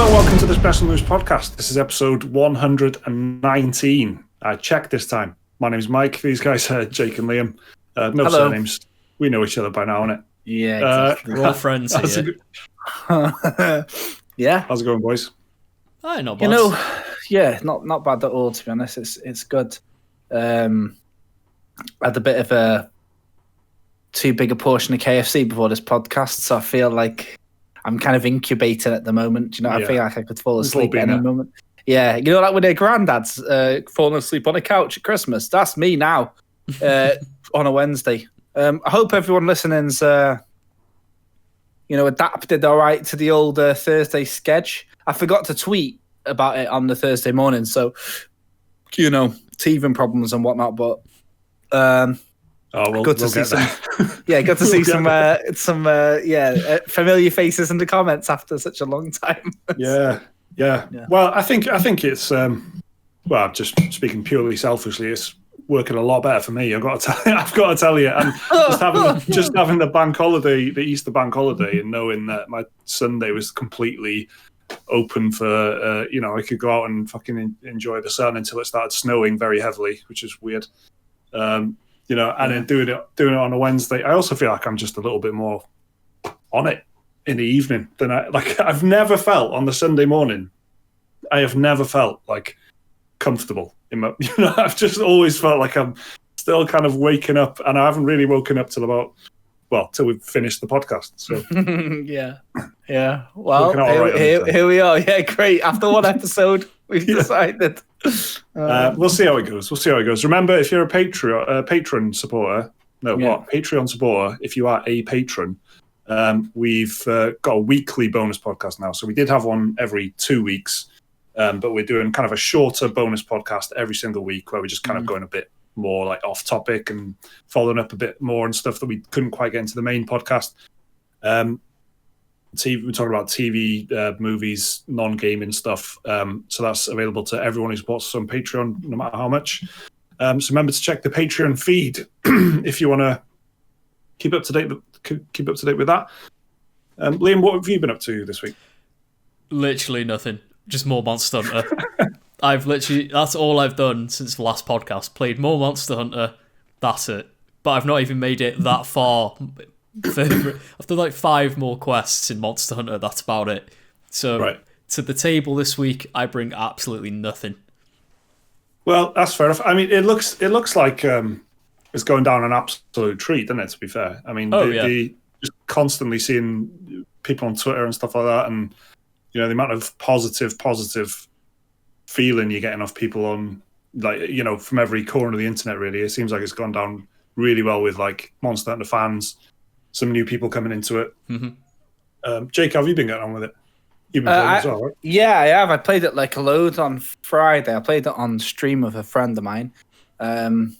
Hello, welcome to the Special News Podcast. This is episode 119. I checked this time. My name's Mike. These guys are Jake and Liam. No Hello. Surnames. We know each other by now, innit? Yeah, exactly. We're all friends here. Yeah. How's it going, boys? Aye, not bad. You know, yeah, not bad at all, to be honest. It's good. I had a bit of a too big a portion of KFC before this podcast, so I feel like I'm kind of incubating at the moment. You know, I feel like I could fall asleep at any moment. Yeah, you know, like when their granddads falling asleep on a couch at Christmas. That's me now on a Wednesday. I hope everyone listening's, adapted all right to the old Thursday sketch. I forgot to tweet about it on the Thursday morning, so, you know, teething problems and whatnot, but good to see some. Yeah, good to see some familiar faces in the comments after such a long time. Yeah. Well, I think it's just speaking purely selfishly, it's working a lot better for me. I've got to tell you, and just having the bank holiday, the Easter bank holiday, and knowing that my Sunday was completely open for I could go out and fucking enjoy the sun until it started snowing very heavily, which is weird. And then doing it on a Wednesday, I also feel like I'm just a little bit more on it in the evening than I've never felt on the Sunday morning. I have never felt like comfortable in my, I've just always felt like I'm still kind of waking up, and I haven't really woken up till we've finished the podcast. So yeah. Well, here we are. Yeah, great. After one episode, we've decided. We'll see how it goes. Remember, if you're a Patreon supporter, Patreon supporter, if you are a patron, we've got a weekly bonus podcast now. So we did have one every 2 weeks, but we're doing kind of a shorter bonus podcast every single week where we're just kind of going a bit more like off topic and following up a bit more on stuff that we couldn't quite get into the main podcast. We're talking about TV, movies, non-gaming stuff. So that's available to everyone who supports us on Patreon, no matter how much. So remember to check the Patreon feed if you want to keep up to date with that. Liam, what have you been up to this week? Literally nothing. Just more Monster Hunter. That's all I've done since the last podcast. Played more Monster Hunter. That's it. But I've not even made it that far. I've done like 5 more quests in Monster Hunter. That's about it. So to the table this week, I bring absolutely nothing. Well, that's fair enough. I mean, it looks like it's going down an absolute treat, doesn't it? To be fair, I mean, just constantly seeing people on Twitter and stuff like that, and the amount of positive feeling you're getting off people on, from every corner of the internet. Really, it seems like it's gone down really well with like Monster Hunter fans. Some new people coming into it. Mm-hmm. Jake, how have you been getting on with it? You've been playing it as well, right? Yeah, I have. I played it like a load on Friday. I played it on stream with a friend of mine. And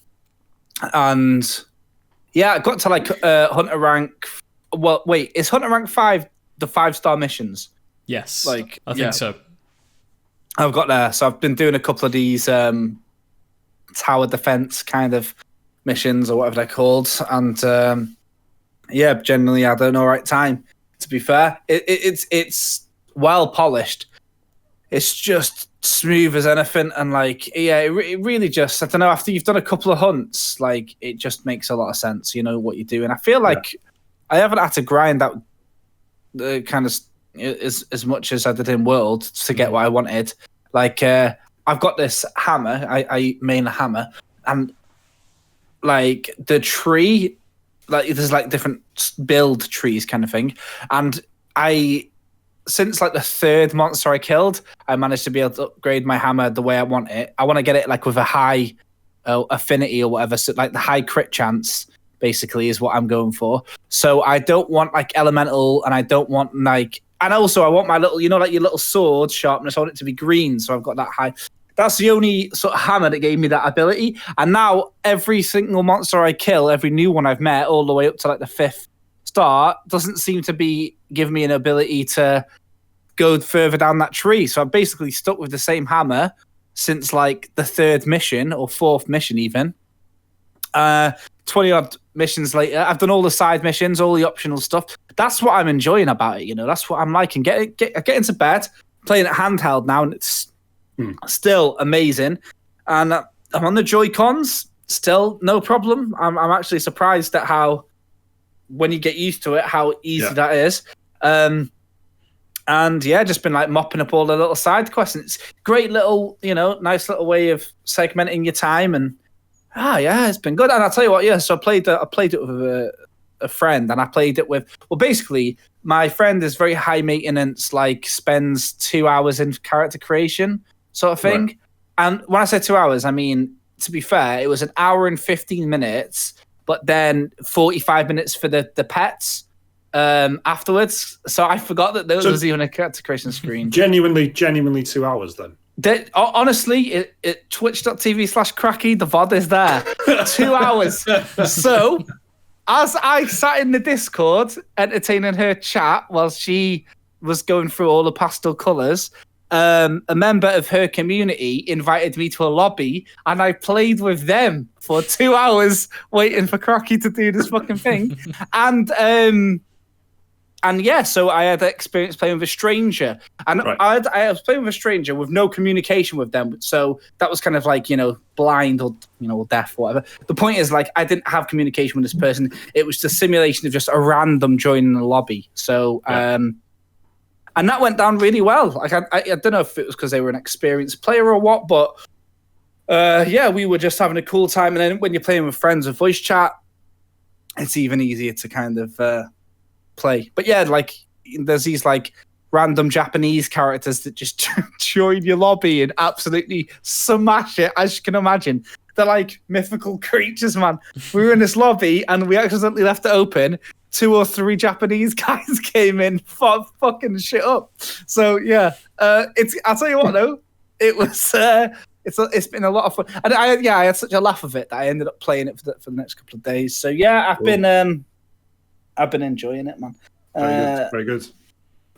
yeah, I got to like Hunter rank. Well, wait, is Hunter rank 5 the 5-star missions? Yes, I think so. I've got there. So I've been doing a couple of these tower defense kind of missions or whatever they're called. And generally I had an all right time, to be fair. It's well polished. It's just smooth as anything, and it really just, I don't know, after you've done a couple of hunts, like it just makes a lot of sense, what you do. And I feel like I haven't had to grind out the kind of as much as I did in World to get what I wanted. Like I've got this hammer, I main a hammer, and like the tree, like there's like different build trees kind of thing, and since like the 3rd monster I killed, I managed to be able to upgrade my hammer the way I want it. I want to get it like with a high affinity or whatever, so like the high crit chance basically is what I'm going for. So I don't want like elemental, and I don't want like, and also I want my little, like your little sword sharpness, I want it to be green, so I've got that high. That's the only sort of hammer that gave me that ability. And now every single monster I kill, every new one I've met, all the way up to like the 5th star, doesn't seem to be give me an ability to go further down that tree. So I've basically stuck with the same hammer since like the 3rd mission or 4th mission even. 20 odd missions later, I've done all the side missions, all the optional stuff. That's what I'm enjoying about it, That's what I'm liking. Get into bed, playing it handheld now, and it's still amazing. And I'm on the Joy-Cons, still no problem. I'm actually surprised at how, when you get used to it, how easy that is. And yeah, just been like mopping up all the little side quests. And it's great little, nice little way of segmenting your time. And it's been good. And I'll tell you what, so I played it with a friend, and I played it with, well, basically my friend is very high maintenance, like spends 2 hours in character creation sort of thing. Right. And when I say 2 hours, I mean, to be fair, it was an hour and 15 minutes, but then 45 minutes for the pets afterwards. So I forgot that there was even a character creation screen. Genuinely 2 hours then. Honestly, it twitch.tv/cracky, the VOD is there. 2 hours. So as I sat in the Discord entertaining her chat while she was going through all the pastel colours, a member of her community invited me to a lobby, and I played with them for 2 hours waiting for Crocky to do this fucking thing. And yeah, so I had experience playing with a stranger, and I was playing with a stranger with no communication with them. So that was kind of like, blind or, or deaf or whatever. The point is, like, I didn't have communication with this person. It was the simulation of just a random joining the lobby. So, and that went down really well. Like, I don't know if it was because they were an experienced player or what, but we were just having a cool time. And then when you're playing with friends with voice chat, it's even easier to kind of play. But yeah, like, there's these like random Japanese characters that just join your lobby and absolutely smash it, as you can imagine. They're like mythical creatures, man. We were in this lobby and we accidentally left it open. 2 or 3 Japanese guys came in, fucking shit up. So yeah, I'll tell you what though, it was it's been a lot of fun, and I had such a laugh of it that I ended up playing it for the next couple of days. So yeah, I've been enjoying it, man. Very good.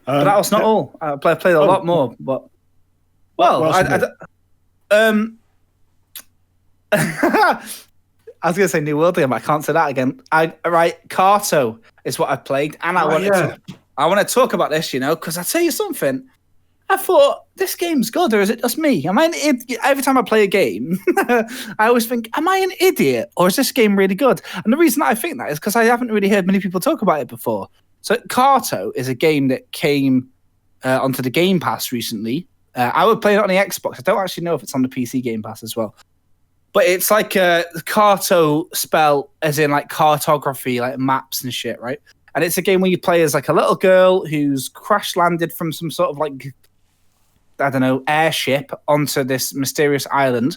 But that was not all. I played a lot more, but I was going to say New World game, but I can't say that again. Carto is what I played, and I want to talk about this, because I tell you something. I thought, this game's good, or is it just me? Am I an idiot? Every time I play a game, I always think, am I an idiot, or is this game really good? And the reason I think that is because I haven't really heard many people talk about it before. So Carto is a game that came onto the Game Pass recently. I would play it on the Xbox. I don't actually know if it's on the PC Game Pass as well. But it's like Carto spell as in like cartography, like maps and shit, right? And it's a game where you play as like a little girl who's crash landed from some sort of like, I don't know, airship onto this mysterious island.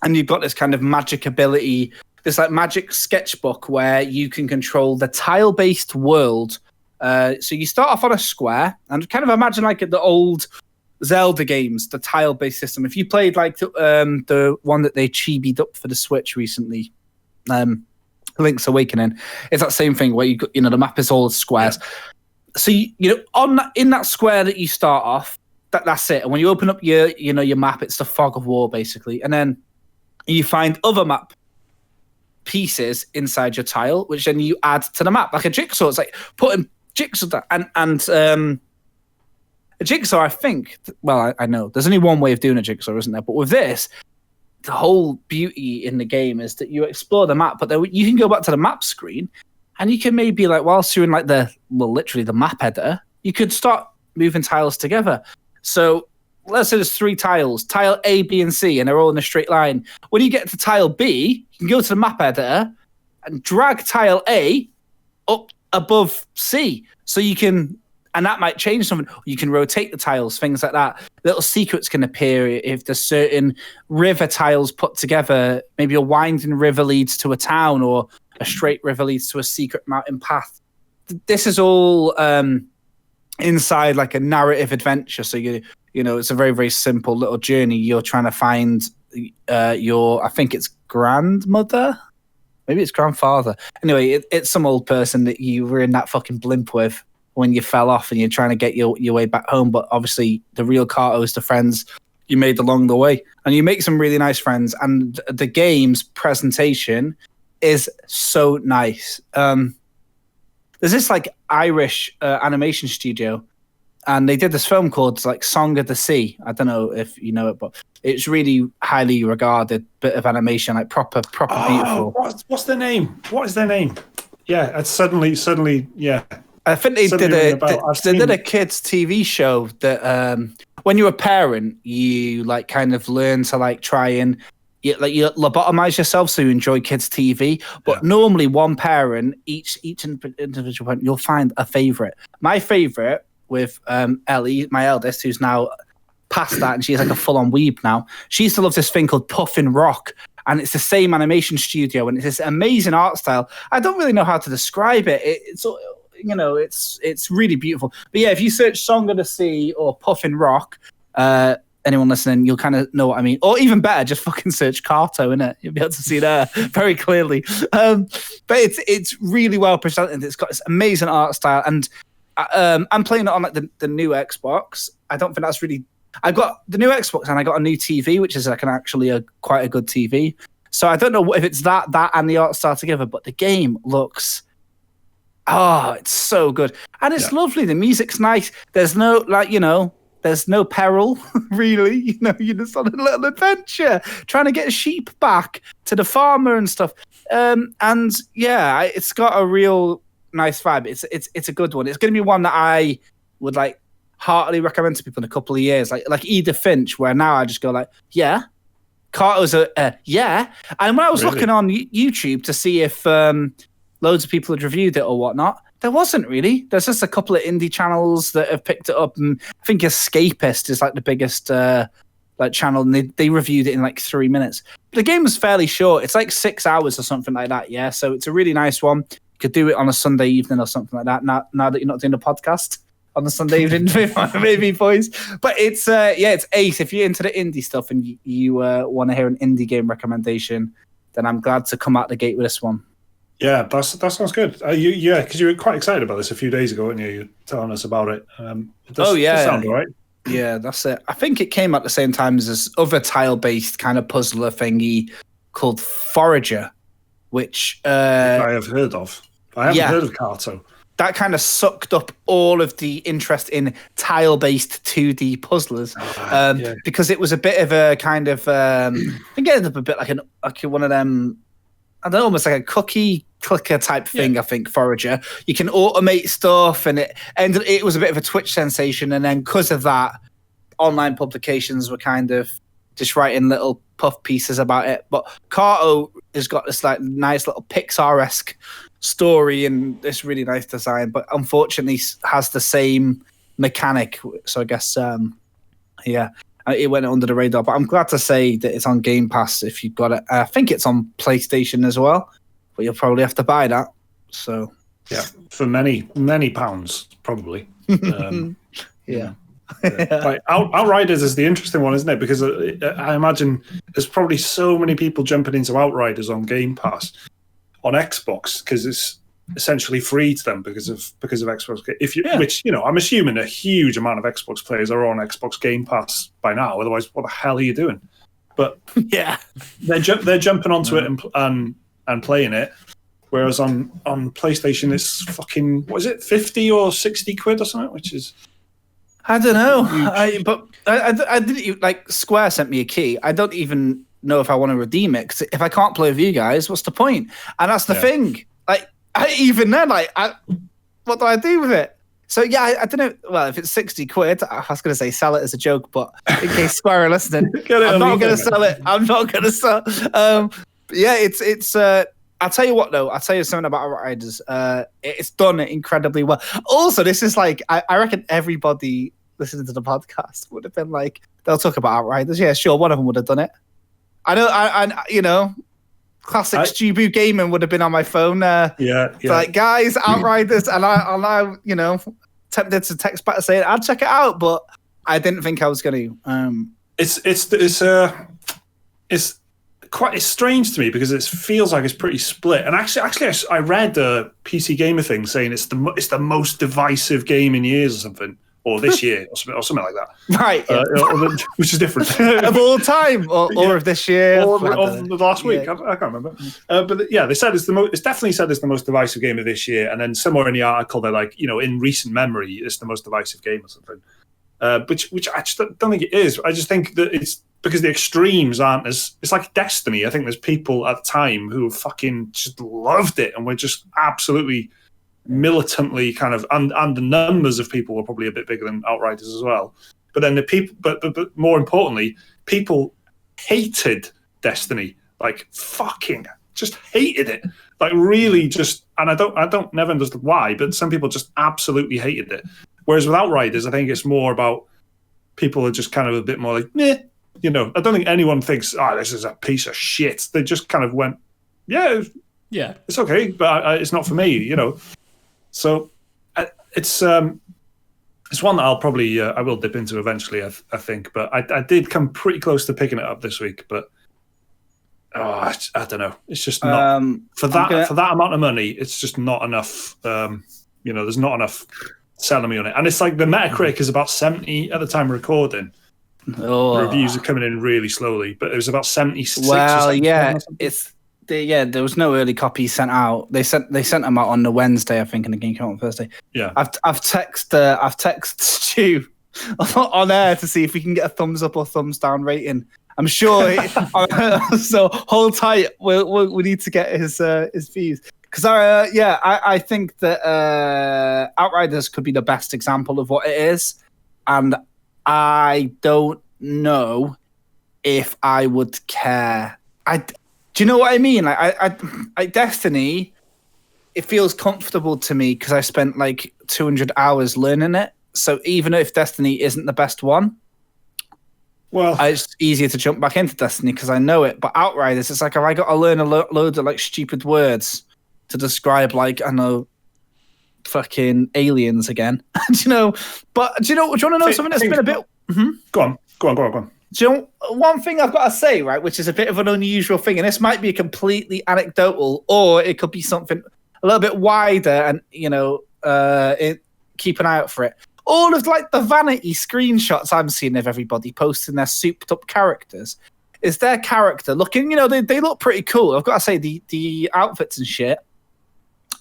And you've got this kind of magic ability, this like magic sketchbook where you can control the tile-based world. So you start off on a square, and kind of imagine like the old Zelda games, the tile-based system. If you played like the one that they chibied up for the Switch recently, Link's Awakening, it's that same thing where you got, the map is all squares. Yeah. So in that square that you start off, that's it. And when you open up your map, it's the fog of war basically, and then you find other map pieces inside your tile, which then you add to the map like a jigsaw. It's like putting jigsaw and a jigsaw. I think. Well, I know there's only one way of doing a jigsaw, isn't there? But with this, the whole beauty in the game is that you explore the map, but you can go back to the map screen, and you can maybe like whilst you're in like literally the map editor, you could start moving tiles together. So let's say there's 3 tiles, tile A, B, and C, and they're all in a straight line. When you get to tile B, you can go to the map editor and drag tile A up above C. So you can, and that might change something. You can rotate the tiles, things like that. Little secrets can appear if there's certain river tiles put together. Maybe a winding river leads to a town, or a straight river leads to a secret mountain path. This is all inside like a narrative adventure. So it's a very, very simple little journey. You're trying to find I think it's grandmother, maybe it's grandfather. Anyway, it's some old person that you were in that fucking blimp with when you fell off, and you're trying to get your way back home. But obviously the real Carto is the friends you made along the way, and you make some really nice friends, and the game's presentation is so nice. There's this like Irish animation studio and they did this film called like Song of the Sea. I don't know if you know it, but it's really highly regarded bit of animation, like proper beautiful. What's their name? What is their name? Yeah, it's suddenly, yeah. I think they did a kids TV show that when you're a parent, you like kind of learn to like try and you lobotomize yourself so you enjoy kids TV. But normally one parent, each individual parent, you'll find a favorite. My favorite with Ellie, my eldest, who's now past that and she's like a full-on weeb now. She used to love this thing called Puffin Rock. And it's the same animation studio, and it's this amazing art style. I don't really know how to describe it. It's really beautiful. But yeah, if you search Song of the Sea or Puffin Rock, anyone listening, you'll kind of know what I mean. Or even better, just fucking search Carto, innit? You'll be able to see there very clearly. But it's really well presented. It's got this amazing art style, and I'm playing it on like the new Xbox. I don't think that's really. I got the new Xbox and I got a new TV, which is like quite a good TV. So I don't know if it's that and the art style together, but the game looks, it's so good. And it's lovely. The music's nice. There's no, there's no peril, really. You're just on a little adventure, trying to get sheep back to the farmer and stuff. And yeah, it's got a real nice vibe. It's a good one. It's going to be one that I would like heartily recommend to people in a couple of years, like Edith Finch, where now I just go like, yeah. Carto's yeah. And when I was looking on YouTube to see if loads of people had reviewed it or whatnot, there wasn't really. There's just a couple of indie channels that have picked it up, and I think Escapist is like the biggest channel, and they reviewed it in like 3 minutes. But the game was fairly short. It's like 6 hours or something like that, yeah. So it's a really nice one. You could do it on a Sunday evening or something like that. Now that you're not doing a podcast on the Sunday evening with my baby boys. But it's it's ace. If you're into the indie stuff and you want to hear an indie game recommendation, then I'm glad to come out the gate with this one. Yeah, that sounds good. Because you were quite excited about this a few days ago, weren't you? You were telling us about it. It does sound all right. Yeah, that's it. I think it came at the same time as this other tile-based kind of puzzler thingy called Forager, which I have heard of. I haven't heard of Carto. That kind of sucked up all of the interest in tile-based 2D puzzlers, because it was a bit of a kind of I think it ended up a bit like one of them. I don't know, almost like a cookie clicker type thing. I think Forager. You can automate stuff, and it was a bit of a Twitch sensation. And then because of that, online publications were kind of just writing little puff pieces about it. But Carto has got this like nice little Pixar-esque story and this really nice design, but unfortunately has the same mechanic. So I guess it went under the radar. But I'm glad to say that it's on Game Pass if you've got it. I think it's on PlayStation as well, but you'll probably have to buy that. So yeah, for many pounds probably. Like Outriders is the interesting one, isn't it? Because I imagine there's probably so many people jumping into Outriders on Game Pass on Xbox because it's essentially free to them because of Xbox. Which I'm assuming a huge amount of Xbox players are on Xbox Game Pass by now. Otherwise, what the hell are you doing? But yeah, they're jumping onto it and playing it. Whereas on PlayStation, it's fucking, what is it, 50 or 60 quid or something, which is. I don't know. I didn't even, like, Square sent me a key. I don't even know if I want to redeem it, because if I can't play with you guys, what's the point? And that's the thing. Like, what do I do with it? So yeah, I don't know. Well, if it's 60 quid, I was going to say sell it as a joke, but in case Square are listening, I'm not going to sell it. I'm not going to sell. Yeah, it's. I'll tell you what, though. I'll tell you something about Outriders. It's done incredibly well. Also, this is like, I reckon everybody listening to the podcast would have been like, they'll talk about Outriders. Yeah, sure, one of them would have done it. I know, classic Stubu Gaming would have been on my phone. Like, guys, Outriders, and I tempted to text back and say, I'll check it out, but I didn't think I was going to. It's strange to me because it feels like it's pretty split. And actually, I read a PC Gamer thing saying it's the most divisive game in years or something or this year, or something like that. Right, which is different. Of all time, or of this year, or of the last week. I can't remember. But yeah, they said it's definitely said it's the most divisive game of this year. And then somewhere in the article, they're like, in recent memory, it's the most divisive game or something. Which I just don't think it is. I just think that it's because the extremes aren't as. It's like Destiny. I think there's people at the time who fucking just loved it and were just absolutely militantly kind of, and the numbers of people were probably a bit bigger than Outriders as well. But then the people, but more importantly, people hated Destiny, like fucking just hated it, like really just. And I don't never understood why, but some people just absolutely hated it. Whereas with Outriders, I think it's more about people are just kind of a bit more like, meh. I don't think anyone thinks, this is a piece of shit. They just kind of went, yeah, it's okay, but it's not for me, So it's one that I'll probably I will dip into eventually, I think. But I did come pretty close to picking it up this week, but I don't know. It's just not for that amount of money. It's just not enough. There's not enough selling me on it, and it's like the Metacritic is about 70 at the time of recording. The reviews are coming in really slowly, but it was about 76. Well, yeah, there was no early copies sent out. They sent them out on the Wednesday, I think, and the game came out on Thursday. Yeah, I've texted Stu on air to see if we can get a thumbs up or thumbs down rating. I'm sure. So hold tight. We need to get his views because I think that Outriders could be the best example of what it is, and I don't know if I would care. Do you know what I mean? I Destiny, it feels comfortable to me because I spent like 200 hours learning it. So even if Destiny isn't the best one, it's easier to jump back into Destiny because I know it. But Outriders, it's like, have I got to learn loads of like stupid words to describe like, I know, fucking aliens again? But do you want to know something that's been a bit... Mm-hmm. Go on. Do you know one thing I've got to say, right, which is a bit of an unusual thing, and this might be completely anecdotal, or it could be something a little bit wider, and keep an eye out for it. All of like the vanity screenshots I'm seeing of everybody posting their souped up characters is their character looking, they look pretty cool. I've got to say the outfits and shit.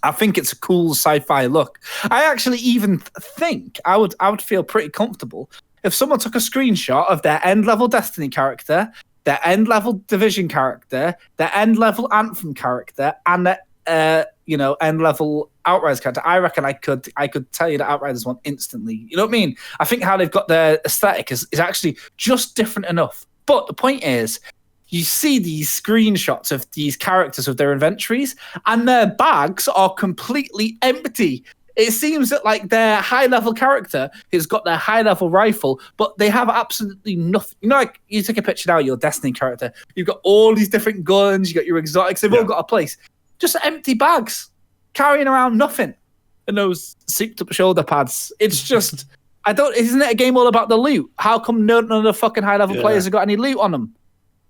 I think it's a cool sci-fi look. I actually even think I would feel pretty comfortable if someone took a screenshot of their end-level Destiny character, their end-level Division character, their end-level Anthem character, and their end-level Outriders character. I reckon I could tell you the Outriders one instantly. You know what I mean? I think how they've got their aesthetic is actually just different enough. But the point is, you see these screenshots of these characters with their inventories, and their bags are completely empty. It seems that like their high-level character has got their high-level rifle, but they have absolutely nothing. Like you take a picture now, your Destiny character, you've got all these different guns, you got your exotics, they've all got a place. Just empty bags, carrying around nothing, and those souped-up shoulder pads. It's just, isn't it a game all about the loot? How come none of the fucking high-level players have got any loot on them?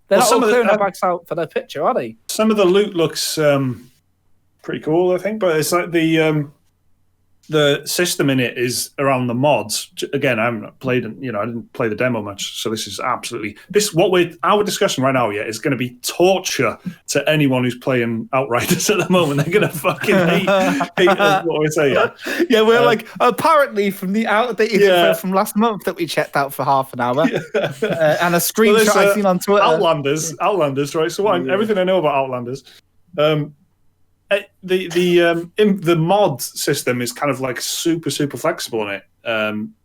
They're not all clearing their bags out for their picture, are they? Some of the loot looks pretty cool, I think, but it's like the system in it is around the mods. Again, I haven't played, I didn't play the demo much, so this is absolutely our discussion right now. Is going to be torture to anyone who's playing Outriders at the moment. They're going to fucking hate what we say. Yeah, we're like apparently from the outdated info from last month that we checked out for half an hour, and a screenshot I've seen on Twitter. Outlanders, right? So everything I know about Outlanders. The mod system is kind of like super flexible on it,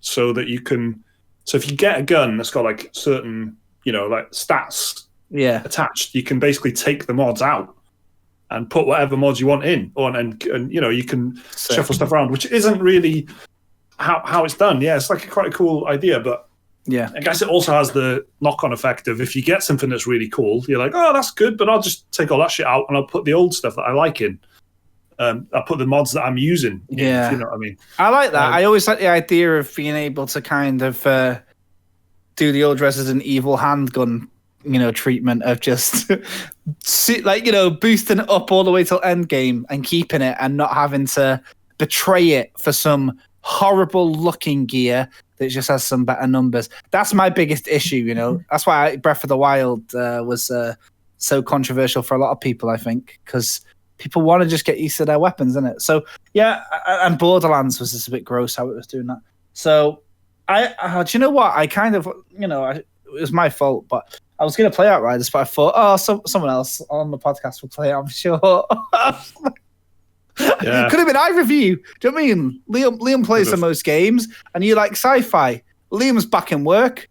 so that you can. So if you get a gun that's got like certain, like stats attached, you can basically take the mods out and put whatever mods you want in, and you can shuffle stuff around, which isn't really how it's done. Yeah, it's like quite a cool idea, but I guess it also has the knock-on effect of if you get something that's really cool, you're like, oh, that's good, but I'll just take all that shit out and I'll put the old stuff that I like in. I'll put the mods that I'm using in, if you know what I mean. I like that. I always like the idea of being able to kind of do the old Resident Evil handgun, treatment of just boosting it up all the way till end game and keeping it and not having to betray it for some horrible looking gear that just has some better numbers. That's my biggest issue, you know. That's why Breath of the Wild was so controversial for a lot of people, I think, because people want to just get used to their weapons, isn't it? So yeah, and Borderlands was just a bit gross how it was doing that. So do you know what? I kind of, you know, it was my fault, but I was going to play Outriders, but I thought, someone else on the podcast will play it, I'm sure. Yeah. Could have been either of you. Do you know what I mean? Liam plays the most games, and you like sci-fi. Liam's back in work,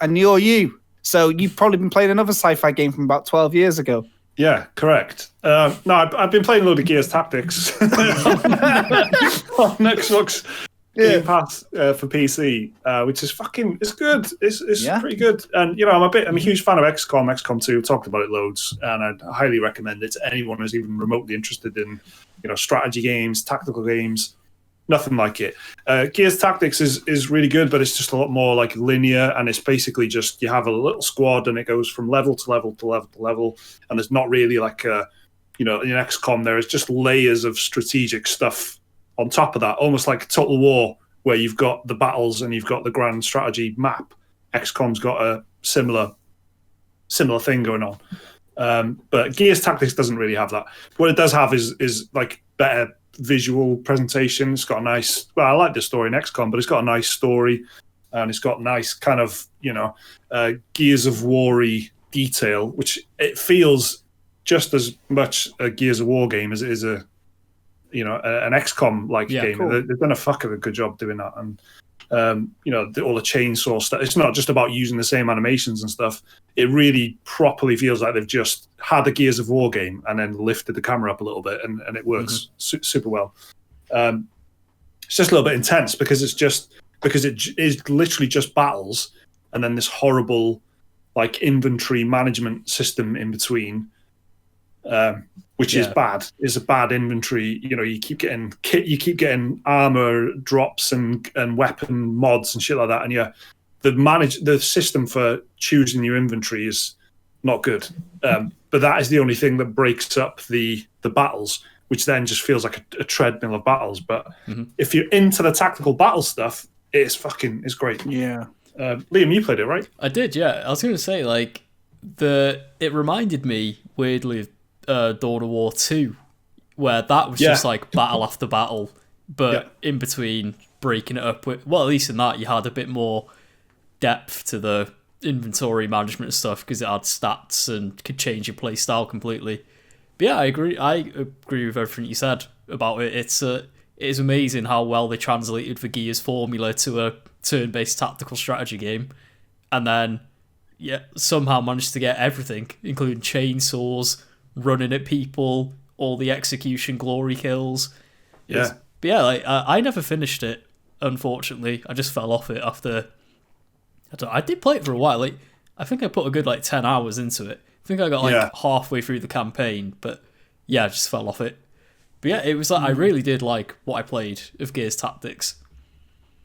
and you're you. So you've probably been playing another sci-fi game from about 12 years ago. Yeah, correct. No, I've been playing a load of Gears Tactics on Xbox Game Pass for PC, which is it's good. It's pretty good. And you know, I'm a huge fan of XCOM. XCOM 2, talked about it loads, and I'd highly recommend it to anyone who's even remotely interested in, you know, strategy games, tactical games. Nothing like it. Gears Tactics is really good, but it's just a lot more like linear, and it's basically just you have a little squad and it goes from level to level to level to level, and there's not really like you know, in XCOM there is just layers of strategic stuff on top of that, almost like Total War, where you've got the battles and you've got the grand strategy map. XCOM's got a similar thing going on, but Gears Tactics doesn't really have that. What it does have is like better visual presentation. It's got a nice, well, I like the story in XCOM, but it's got a nice story, and it's got nice kind of, you know, Gears of War-y detail, which it feels just as much a Gears of War game as it is a, you know, an XCOM like game. Cool. They've done a fuck of a good job doing that, and you know, all the chainsaw stuff. It's not just about using the same animations and stuff. It really properly feels like they've just had a Gears of War game and then lifted the camera up a little bit, and it works super well. It's just a little bit intense because it is literally just battles and then this horrible like inventory management system in between, which is bad. It's a bad inventory. You know, you keep getting kit, you keep getting armor drops and weapon mods and shit like that, and the system for choosing your inventory is not good. But that is the only thing that breaks up the battles, which then just feels like a treadmill of battles. But if you're into the tactical battle stuff, it's great. Yeah. Liam, you played it, right? I did, yeah. I was going to say, like, it reminded me weirdly of Dawn of War 2, where that was just like battle after battle, but in between breaking it up with, well, at least in that you had a bit more depth to the inventory management stuff because it had stats and could change your play style completely. But yeah, I agree with everything you said about it. It is amazing how well they translated the Gears formula to a turn-based tactical strategy game, and then somehow managed to get everything, including chainsaws, running at people, all the execution glory kills. But yeah, like I never finished it, unfortunately. I just fell off it after. I did play it for a while. Like, I think I put a good 10 hours into it. I think I got halfway through the campaign, but yeah, I just fell off it. But yeah, it was like I really did like what I played of Gears Tactics.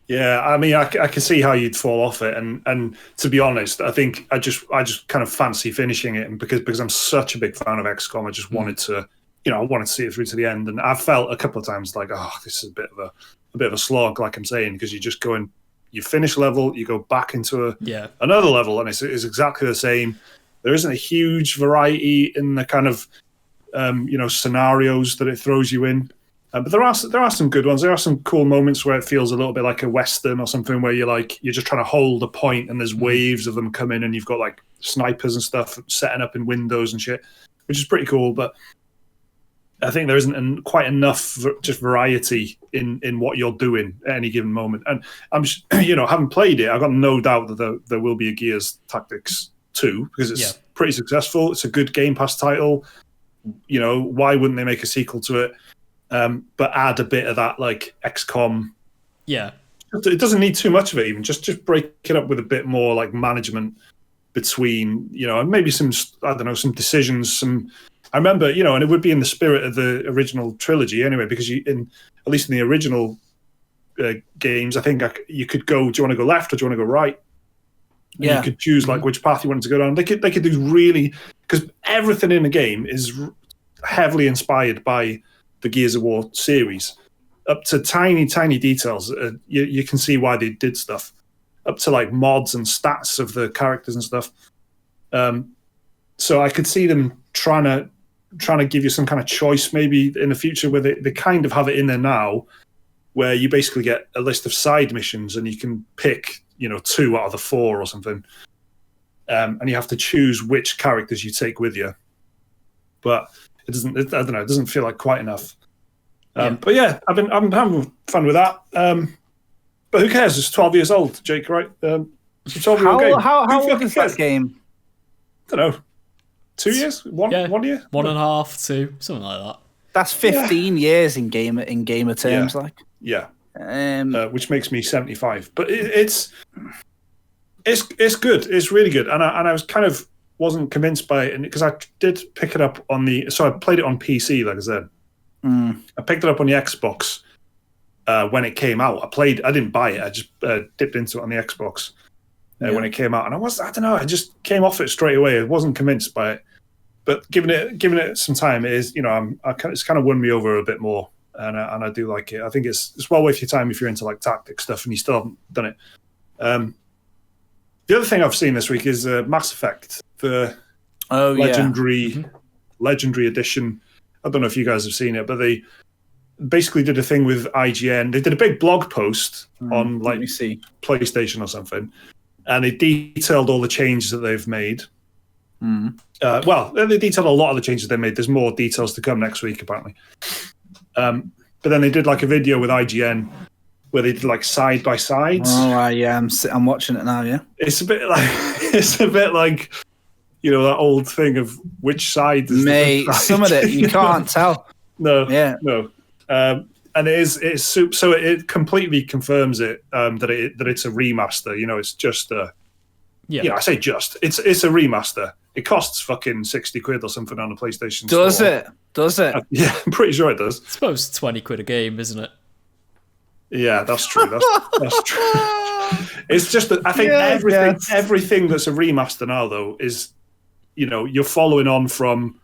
Yeah, I mean, I can see how you'd fall off it, and to be honest, I think I just kind of fancy finishing it, and because I'm such a big fan of XCOM, I just wanted to, you know, I wanted to see it through to the end, and I've felt a couple of times like, oh, this is a bit of a slog, like I'm saying, because you just go in, you finish a level, you go back into another level, and it's exactly the same. There isn't a huge variety in the kind of you know, scenarios that it throws you in. But there are some good ones. There are some cool moments where it feels a little bit like a Western or something, where you're just trying to hold a point and there's waves of them coming, and you've got like snipers and stuff setting up in windows and shit, which is pretty cool. But I think there isn't quite enough just variety in what you're doing at any given moment. And I'm you know, having played it, I've got no doubt that there will be a Gears Tactics 2 because it's pretty successful. It's a good Game Pass title. You know, why wouldn't they make a sequel to it? But add a bit of that like XCOM. Yeah, it doesn't need too much of it. Even just break it up with a bit more like management between, you know, and maybe some, I don't know, some decisions. I remember, you know, and it would be in the spirit of the original trilogy anyway, because at least in the original games, I think you could go. Do you want to go left or do you want to go right? And you could choose like which path you wanted to go down. They could do really, because everything in the game is heavily inspired by the Gears of War series. up to tiny details. You can see why they did stuff, up to like mods and stats of the characters and stuff. So I could see them trying to give you some kind of choice maybe in the future, where they kind of have it in there now, where you basically get a list of side missions and you can pick 2 out of the 4 or something, and you have to choose which characters you take with you. But it doesn't. I don't know. It doesn't feel like quite enough. But yeah, I'm having fun with that. But who cares? It's 12 years old, Jake. Right? It's a 12-year-old game. How old is that game? I don't know. 2 years? One year? 1.5, 2, something like that. That's 15 years in gamer terms, like. Yeah. Which makes me 75. But it's good. It's really good. And I was kind of wasn't convinced by it because I did pick it up on so I played it on PC, like I said. I picked it up on the Xbox when it came out. I didn't buy it. I just dipped into it on the Xbox when it came out, and I don't know. I just came off it straight away. I wasn't convinced by it, but giving it some time, it is. It's kind of won me over a bit more, and I do like it. I think it's well worth your time if you're into like tactic stuff and you still haven't done it. The other thing I've seen this week is Mass Effect, the legendary edition. I don't know if you guys have seen it, but they basically did a thing with IGN. They did a big blog post on like PlayStation or something, and they detailed all the changes that they've made. They detailed a lot of the changes they made. There's more details to come next week, apparently. But then they did like a video with IGN where they did like side by sides. Oh yeah, I'm watching it now. Yeah, it's a bit like that old thing of which side is mate. Some of it you can't tell. No. And it's so it completely confirms it that it's a remaster. It's just I say just it's a remaster. It costs fucking 60 quid or something on a PlayStation Store. Does it? Yeah, I'm pretty sure it does. I suppose it's 20 quid a game, isn't it? Yeah, that's true. That's true. It's just that I think everything that's a remaster now though is you're following on from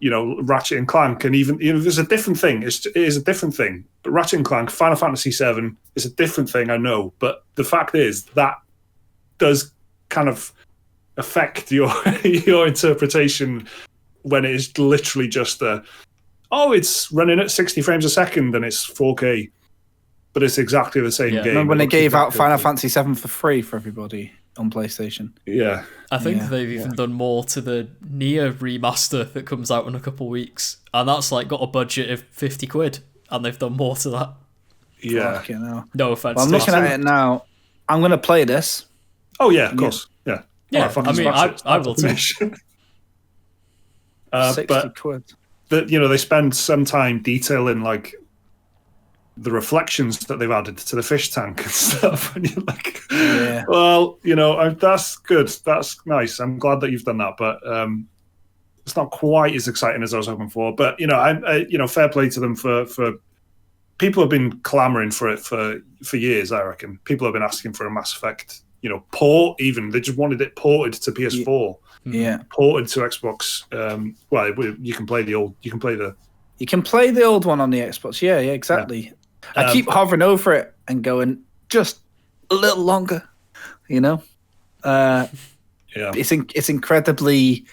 Ratchet and Clank, and even there's a different thing. It is a different thing. But Ratchet and Clank, Final Fantasy VII is a different thing. I know, but the fact is that does kind of affect your interpretation when it is literally just it's running at 60 frames a second and it's 4K, but it's exactly the same game. Remember when they gave out Final Fantasy VII for free for everybody on PlayStation? Yeah. I think they've even done more to the Nier remaster that comes out in a couple of weeks, and that's like got a budget of 50 quid, and they've done more to that. Yeah. No offense. Well, I'm looking at it now. I'm going to play this. Oh yeah, of course. Yeah. Yeah. I will too. 60 quid. They spend some time detailing like the reflections that they've added to the fish tank and stuff, and you're like, well, that's good, that's nice. I'm glad that you've done that, but it's not quite as exciting as I was hoping for. But fair play to them for people have been clamoring for it for years. I reckon people have been asking for a Mass Effect, port. Even they just wanted it ported to PS4, ported to Xbox. You can play the old, you can play the old one on the Xbox. Yeah, exactly. Yeah. I keep hovering over it and going just a little longer, It's incredibly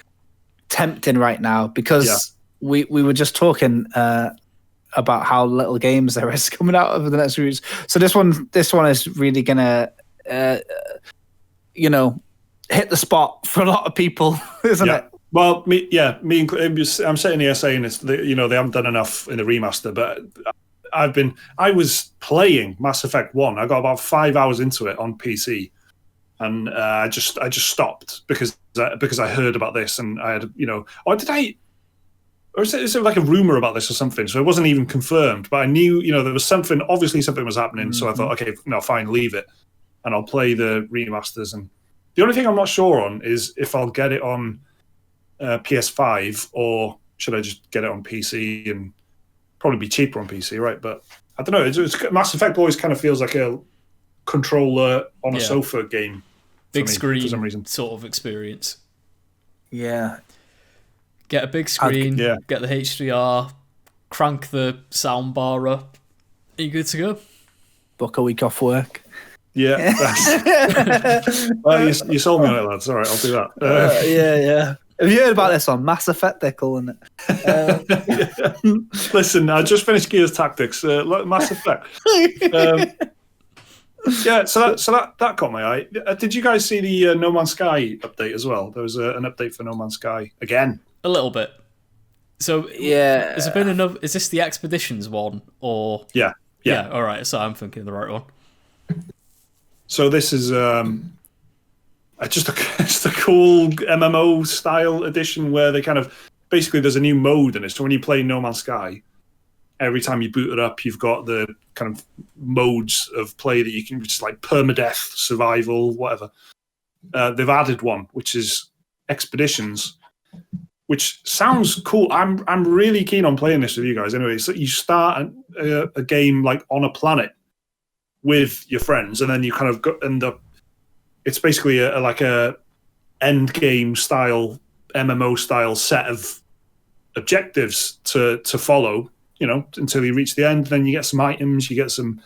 tempting right now because we were just talking about how little games there is coming out over the next few weeks. So this one is really gonna hit the spot for a lot of people, isn't it? Well, I'm sitting here saying it's they haven't done enough in the remaster, but I was playing Mass Effect 1. I got about 5 hours into it on PC, and I just stopped because I heard about this, and I had or is it like a rumor about this or something? So it wasn't even confirmed, but I knew there was something. Obviously, something was happening. So I thought, okay, no, fine, leave it, and I'll play the remasters. And the only thing I'm not sure on is if I'll get it on PS5 or should I just get it on PC and probably be cheaper on PC, right? But I don't know. It's Mass Effect always kind of feels like a controller on a sofa game. Big screen for some reason. Sort of experience. Yeah. Get a big screen, get the HDR, crank the soundbar up. Are you good to go? Book a week off work. Yeah. Well, you sold me on it, lads. All right, I'll do that. Yeah. Have you heard about this one? Mass Effect, they're calling it. Listen, I just finished Gears Tactics. Mass Effect. Yeah, so that caught my eye. Did you guys see the No Man's Sky update as well? There was an update for No Man's Sky again. A little bit. So Yeah. Has there been another? Is this the Expeditions one or? Yeah. All right. So I'm thinking of the right one. So this is just a cool MMO style edition where they kind of basically there's a new mode in it. So when you play No Man's Sky, every time you boot it up, you've got the kind of modes of play that you can just like permadeath, survival, whatever. They've added one, which is Expeditions, which sounds cool. I'm really keen on playing this with you guys. Anyway, so you start a game like on a planet with your friends, and then you kind of end up. It's basically like a end game style MMO style set of objectives to follow. Until you reach the end, then you get some items, you get some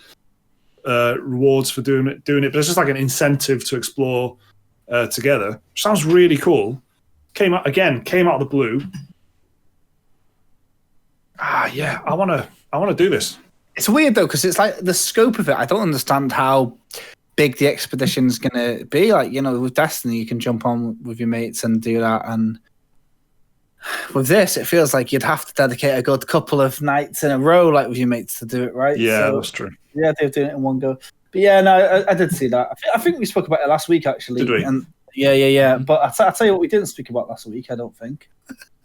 rewards for doing it. But it's just like an incentive to explore together. Sounds really cool. Came out of the blue. Yeah, I want to do this. It's weird though, because it's like the scope of it. I don't understand how big the expedition's gonna be. Like, with Destiny, you can jump on with your mates and do that, and with this, it feels like you'd have to dedicate a good couple of nights in a row, like with your mates, to do it right. Yeah, that's true. Yeah, they're doing it in one go. But yeah, no, I did see that. I think we spoke about it last week, actually. Did we? And yeah. But I'll tell you what we didn't speak about last week, I don't think.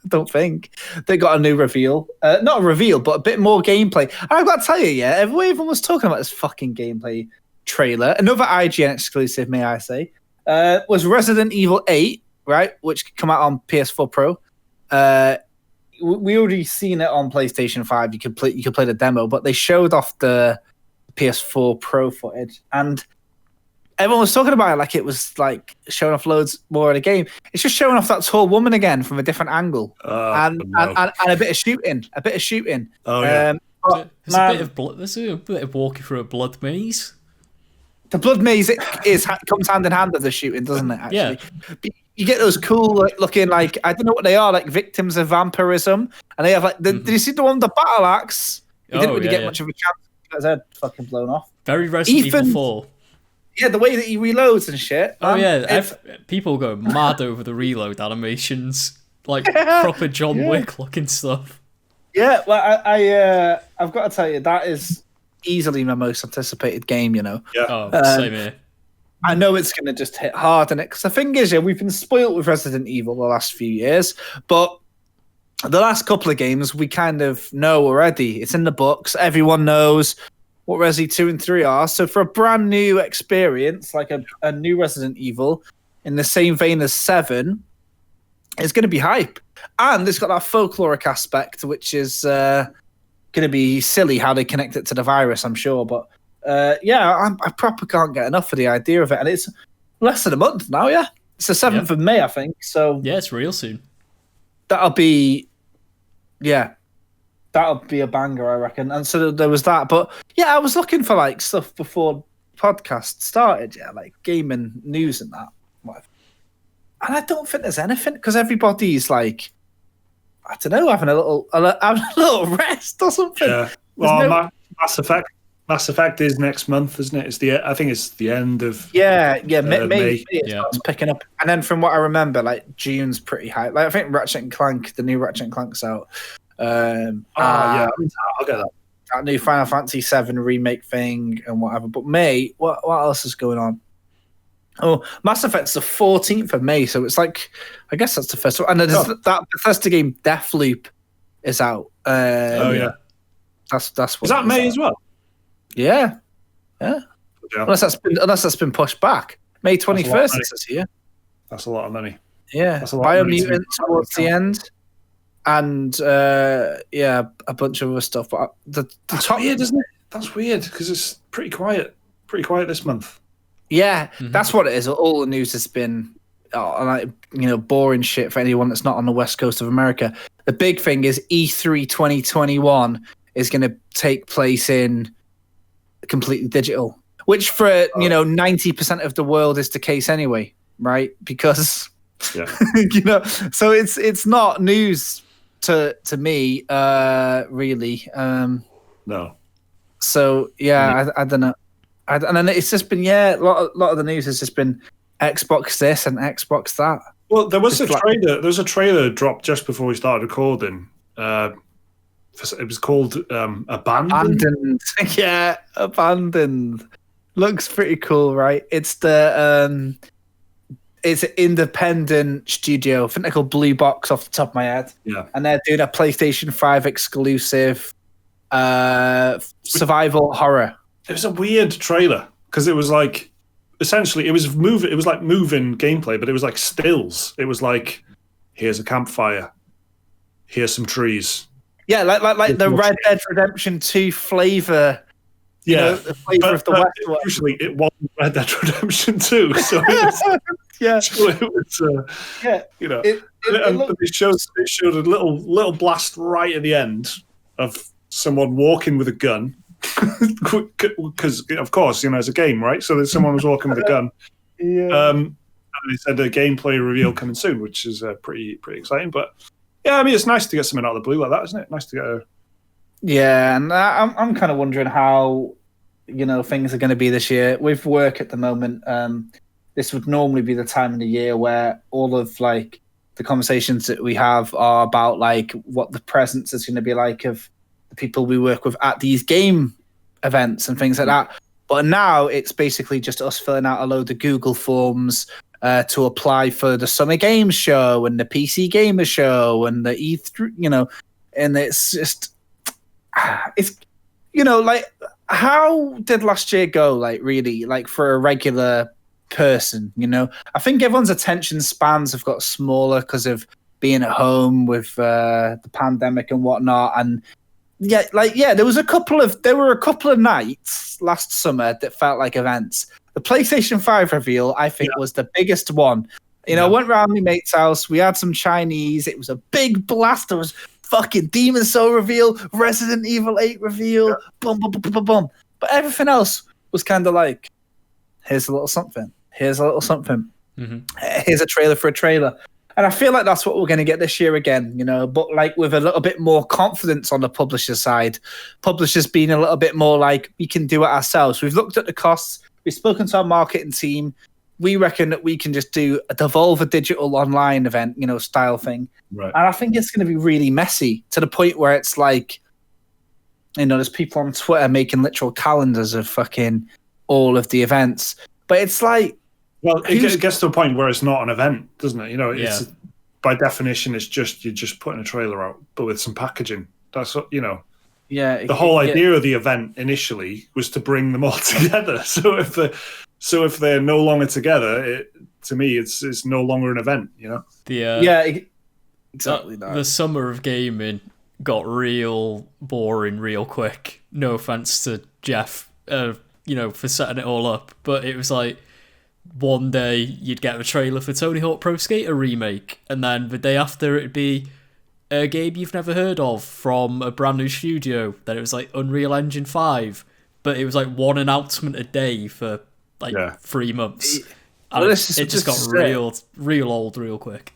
They got a new reveal. Not a reveal, but a bit more gameplay. And I've got to tell you, everyone was talking about this fucking gameplay trailer. Another IGN exclusive, may I say, was Resident Evil 8, right? Which could come out on PS4 Pro. We already seen it on PlayStation 5. You could play the demo, but they showed off the PS4 Pro footage, and everyone was talking about it like it was like showing off loads more of the game. It's just showing off that tall woman again from a different angle, and a bit of shooting. Oh yeah. There's a bit of walking through a blood maze. The blood maze comes hand in hand with the shooting, doesn't it? Actually, yeah. You get those cool looking, like, I don't know what they are, like victims of vampirism, and they have like did you see the one with the battle axe? He didn't really get much of a chance. Got his head fucking blown off. Very Resident Evil 4. Yeah, the way that he reloads and shit. Oh yeah, people go mad over the reload animations, like proper John Wick looking stuff. Yeah, well, I've got to tell you, that is easily my most anticipated game. Yeah. Oh, same here. I know it's going to just hit hard in it, because the thing is, we've been spoiled with Resident Evil the last few years, but the last couple of games we kind of know already. It's in the books. Everyone knows what Resi 2 and 3 are. So for a brand new experience, like a new Resident Evil, in the same vein as 7, it's going to be hype. And it's got that folkloric aspect, which is going to be silly how they connect it to the virus, I'm sure. But I proper can't get enough of the idea of it. And it's less than a month now, yeah? It's the 7th of May, I think. So yeah, it's real soon. That'll be a banger, I reckon. And so there was that. But yeah, I was looking for like stuff before podcast started, like gaming news and that. Whatever. And I don't think there's anything, because everybody's like, I don't know, having a little rest or something. Yeah. Well, Mass Effect is next month, isn't it? I think it's the end of May it Yeah. starts picking up. And then from what I remember, like June's pretty high. Like I think Ratchet and Clank, the new Ratchet and Clank's out. I'll get that. That new Final Fantasy VII remake thing and whatever. But May, what else is going on? Oh, Mass Effect's the 14th of May, so it's like, I guess that's the first one. And then that Bethesda game Deathloop is out. Yeah. That's what. Is that May as well? Yeah. Unless that's been pushed back. May 21st it says here. That's a lot of money. Yeah. Biomutant towards the end. And a bunch of other stuff. But that's top weird, isn't it? That's weird, because it's pretty quiet this month. Yeah, That's what it is. All the news has been boring shit for anyone that's not on the west coast of America. The big thing is E3 2021 is going to take place in completely digital, which for 90% of the world is the case anyway, right? Because so it's not news to me, really. No. So I don't know. And then it's just been a lot of the news has just been Xbox this and Xbox that. Well, there was a trailer. There was a trailer dropped just before we started recording. It was called Abandoned. Yeah, Abandoned. Looks pretty cool, right? It's it's an independent studio. I think they're called Blue Box off the top of my head. Yeah, and they're doing a PlayStation 5 exclusive survival horror. It was a weird trailer because it was like essentially it was like moving gameplay, but it was like stills. It was like, here's a campfire, here's some trees. Yeah, like the Red Dead Redemption 2 flavor. The flavor of the West. Usually it wasn't Red Dead Redemption 2, so it was, so it was it showed a little blast right at the end of someone walking with a gun. Because of course, it's a game, right? So there's someone was walking with a gun. And they said a gameplay reveal coming soon, which is pretty exciting. But yeah, I mean, it's nice to get something out of the blue like that, isn't it? Nice to get a... Yeah, and I'm kind of wondering how things are going to be this year with work at the moment. This would normally be the time of the year where all of like the conversations that we have are about like what the presence is going to be like of the people we work with at these game events and things like that. But now it's basically just us filling out a load of Google forms to apply for the Summer Games Show and the PC Gamer Show and the E3, and it's just, it's, like, how did last year go, like, really, like, for a regular person, I think everyone's attention spans have got smaller because of being at home with the pandemic and whatnot. And there were a couple of nights last summer that felt like events. The PlayStation 5 reveal, I think, was the biggest one. I went round my mate's house. We had some Chinese. It was a big blast. There was fucking Demon Soul reveal, Resident Evil 8 reveal, boom, boom, boom, boom, boom. But everything else was kind of like, here's a little something. Here's a little something. Mm-hmm. Here's a trailer for a trailer. And I feel like that's what we're going to get this year again, but like with a little bit more confidence on the publisher side. Publishers being a little bit more like, we can do it ourselves. We've looked at the costs. We've spoken to our marketing team. We reckon that we can just do a Devolver Digital online event, style thing. Right. And I think it's going to be really messy to the point where it's like, there's people on Twitter making literal calendars of fucking all of the events. But it's like, well, it gets to a point where it's not an event, doesn't it? It's by definition, it's just you're just putting a trailer out, but with some packaging. That's what Yeah. The whole idea of the event initially was to bring them all together. So if they're no longer together, to me, it's no longer an event. Exactly. The summer of gaming got real boring real quick. No offense to Jeff, for setting it all up, but it was like, one day you'd get a trailer for Tony Hawk Pro Skater remake, and then the day after it'd be a game you've never heard of from a brand new studio. Then it was like Unreal Engine 5, but it was like one announcement a day for 3 months. And it just got real old real quick.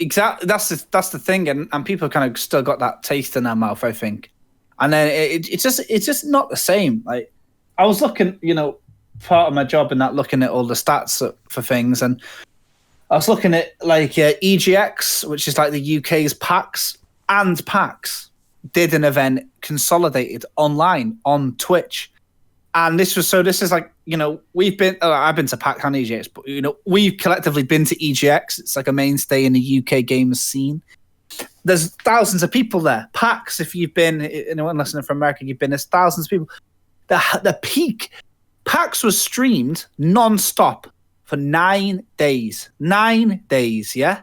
Exactly, that's the thing, and people kind of still got that taste in their mouth, I think. And then it's just not the same. Like, I was looking, part of my job in that, looking at all the stats for things, and I was looking at like EGX, which is like the UK's PAX, and PAX did an event consolidated online on Twitch. And this is like, we've been, I've been to PAX and EGX, but we've collectively been to EGX. It's like a mainstay in the UK gamers scene. There's thousands of people there. PAX, if you've been, anyone listening from America, there's thousands of people. The peak, PAX was streamed non-stop for 9 days. 9 days, yeah?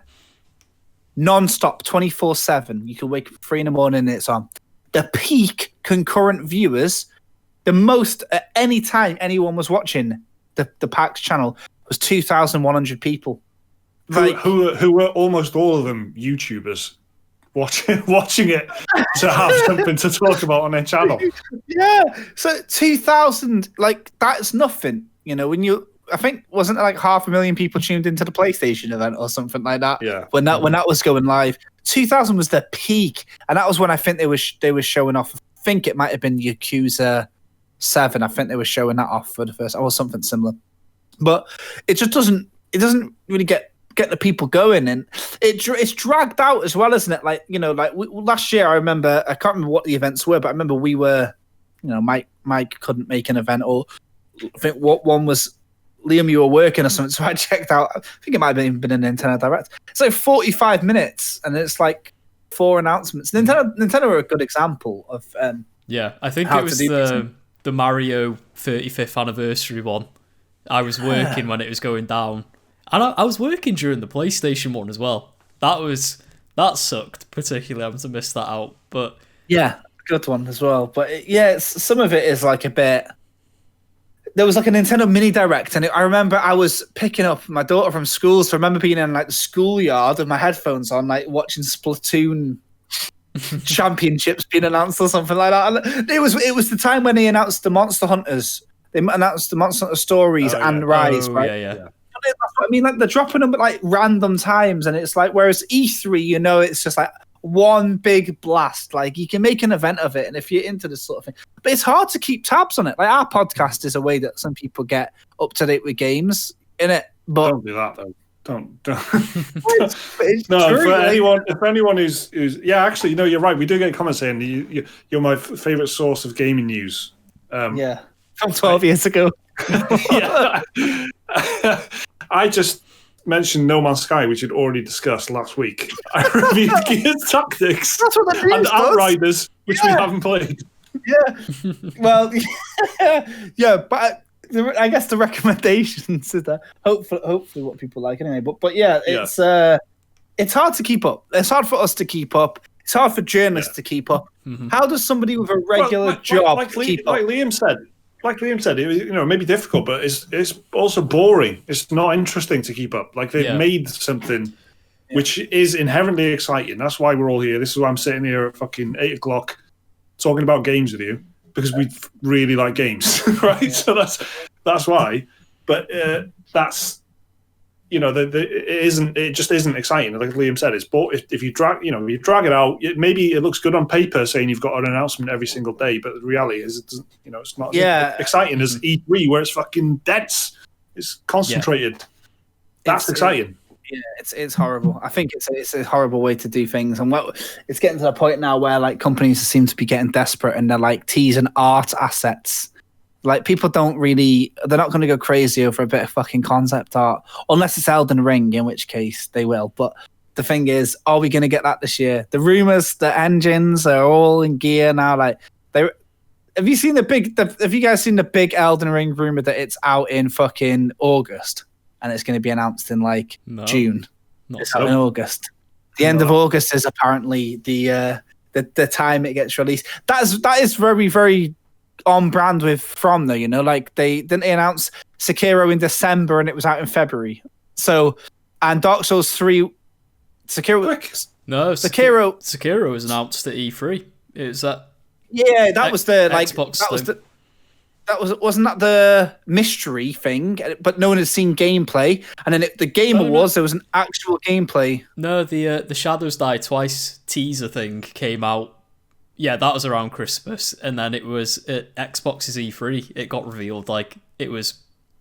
Non-stop, 24/7. You can wake up at 3 a.m. and it's on. The peak concurrent viewers, the most at any time anyone was watching the PAX channel, was 2,100 people. Who were almost all of them YouTubers watching it to have something to talk about on their channel. Yeah. So 2,000, like that's nothing. You know, when I think wasn't it like 500,000 people tuned into the PlayStation event or something like that? Yeah. When that was going live, 2,000 was the peak, and that was when I think they were showing off. I think it might have been Yakuza 7. I think they were showing that off for the first, or something similar. But it just doesn't really get the people going, and it's dragged out as well, isn't it? Like, you know, like last year, I can't remember what the events were, but I remember we were, you know, Mike couldn't make an event, or I think what one was. Liam, you were working or something, so I checked out. I think it might have even been a Nintendo Direct. It's like 45 minutes, and it's like 4 announcements. Nintendo are a good example of. Yeah, I think it was the Mario 35th anniversary one. I was working when it was going down, and I was working during the PlayStation one as well. That sucked particularly having to miss that out, but yeah, good one as well. But some of it is like a bit. There was like a Nintendo Mini Direct, and I remember I was picking up my daughter from school, so I remember being in like the schoolyard with my headphones on, like watching Splatoon championships being announced or something like that. And it was the time when they announced the Monster Hunters. They announced the Monster Hunter Stories and Rise, right? Yeah. That's what I mean, like they're dropping them at like random times, and it's like, whereas E3, you know, it's just like one big blast. Like you can make an event of it, and if you're into this sort of thing, but it's hard to keep tabs on it. Like our podcast is a way that some people get up to date with games in it. But don't do that though. Don't. it's No, true, if anyone who's actually, no, you're right. We do get comments saying you're my favorite source of gaming news. Yeah, from 12 years ago. Yeah. I just mentioned No Man's Sky, which you'd already discussed last week. I reviewed Gears Tactics and Outriders, which we haven't played. Yeah, well, yeah, but I guess the recommendations is that hopefully what people like anyway. But yeah, it's hard to keep up. It's hard for us to keep up. It's hard for journalists to keep up. Mm-hmm. How does somebody with a regular job keep up? Like Liam said, it may be difficult, but it's also boring. It's not interesting to keep up. Like they've made something which is inherently exciting. That's why we're all here. This is why I'm sitting here at fucking 8:00 talking about games with you, because we really like games, right? Yeah. So that's why. But that's it just isn't exciting. Like Liam said, it's if you drag it out, maybe it looks good on paper saying you've got an announcement every single day, but the reality is it's not as exciting as E3 where it's fucking dense. It's concentrated. Yeah. That's exciting. Yeah, it's horrible. I think it's a horrible way to do things, and it's getting to the point now where like companies seem to be getting desperate and they're like teasing art assets. Like people they're not going to go crazy over a bit of fucking concept art unless it's Elden Ring, in which case they will. But the thing is, are we going to get that this year? The rumors, the engines are all in gear now. Like have you guys seen the big Elden Ring rumor that it's out in fucking August and it's going to be announced in June? It's out in August. The end of August is apparently the time it gets released. That is very, very on brand with From though, like they announce Sekiro in December and it was out in February. So, and Dark Souls 3 Sekiro was announced at E3. Is that? Yeah, that was the Xbox wasn't that the mystery thing? But no one had seen gameplay, and then the Game Awards there was an actual gameplay. No, the Shadows Die Twice teaser thing came out. Yeah, that was around Christmas, and then it was at Xbox's E3. It got revealed like it was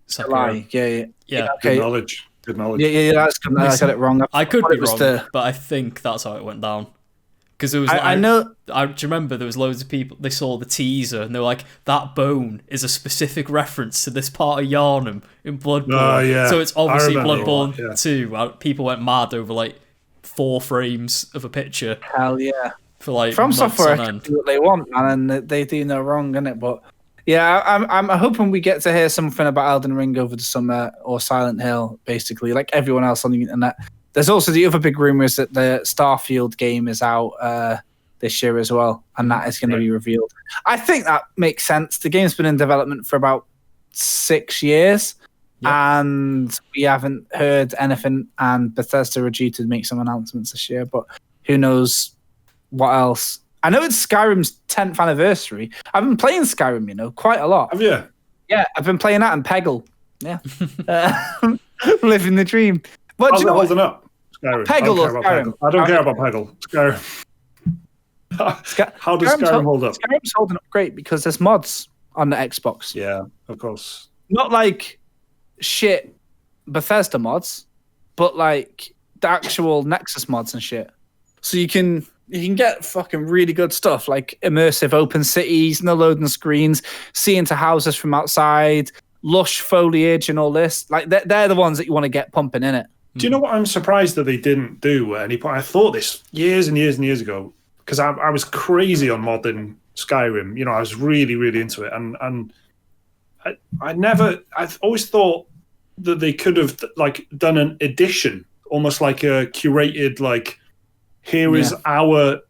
Sekiro. Yeah. Okay. Good knowledge. Yeah. That's good. I got it wrong. I could be wrong, but I think that's how it went down. Because there was, I know. Do you remember there was loads of people? They saw the teaser and they were like, "That bone is a specific reference to this part of Yharnam in Bloodborne." Yeah. So it's obviously Bloodborne 2. People went mad over 4 frames of a picture. Hell yeah! For From Software can do what they want, man, and they do no wrong, innit? But yeah, I'm hoping we get to hear something about Elden Ring over the summer or Silent Hill, basically, like everyone else on the internet. There's also the other big rumours that the Starfield game is out this year as well, and that is going to be revealed. I think that makes sense. The game's been in development for about 6 years, and we haven't heard anything, and Bethesda are due to make some announcements this year, but who knows What else? I know it's Skyrim's 10th anniversary. I've been playing Skyrim, quite a lot. Have you? Yeah, I've been playing that and Peggle. Yeah. Living the dream. But How's do you it know holding up? Skyrim. Peggle or Skyrim? I don't care about Peggle. Skyrim. How does Skyrim hold up? Skyrim's holding up great because there's mods on the Xbox. Yeah, of course. Not like shit Bethesda mods, but like the actual Nexus mods and shit. So you can get fucking really good stuff like immersive open cities, no loading screens, see into houses from outside, lush foliage and all this. Like they're the ones that you want to get pumping in it. Do you know what I'm surprised that they didn't do at any point? I thought this years and years and years ago because I was crazy on modding Skyrim. I was really, really into it, and I've always thought that they could have like done an edition, almost like a curated, like here is our,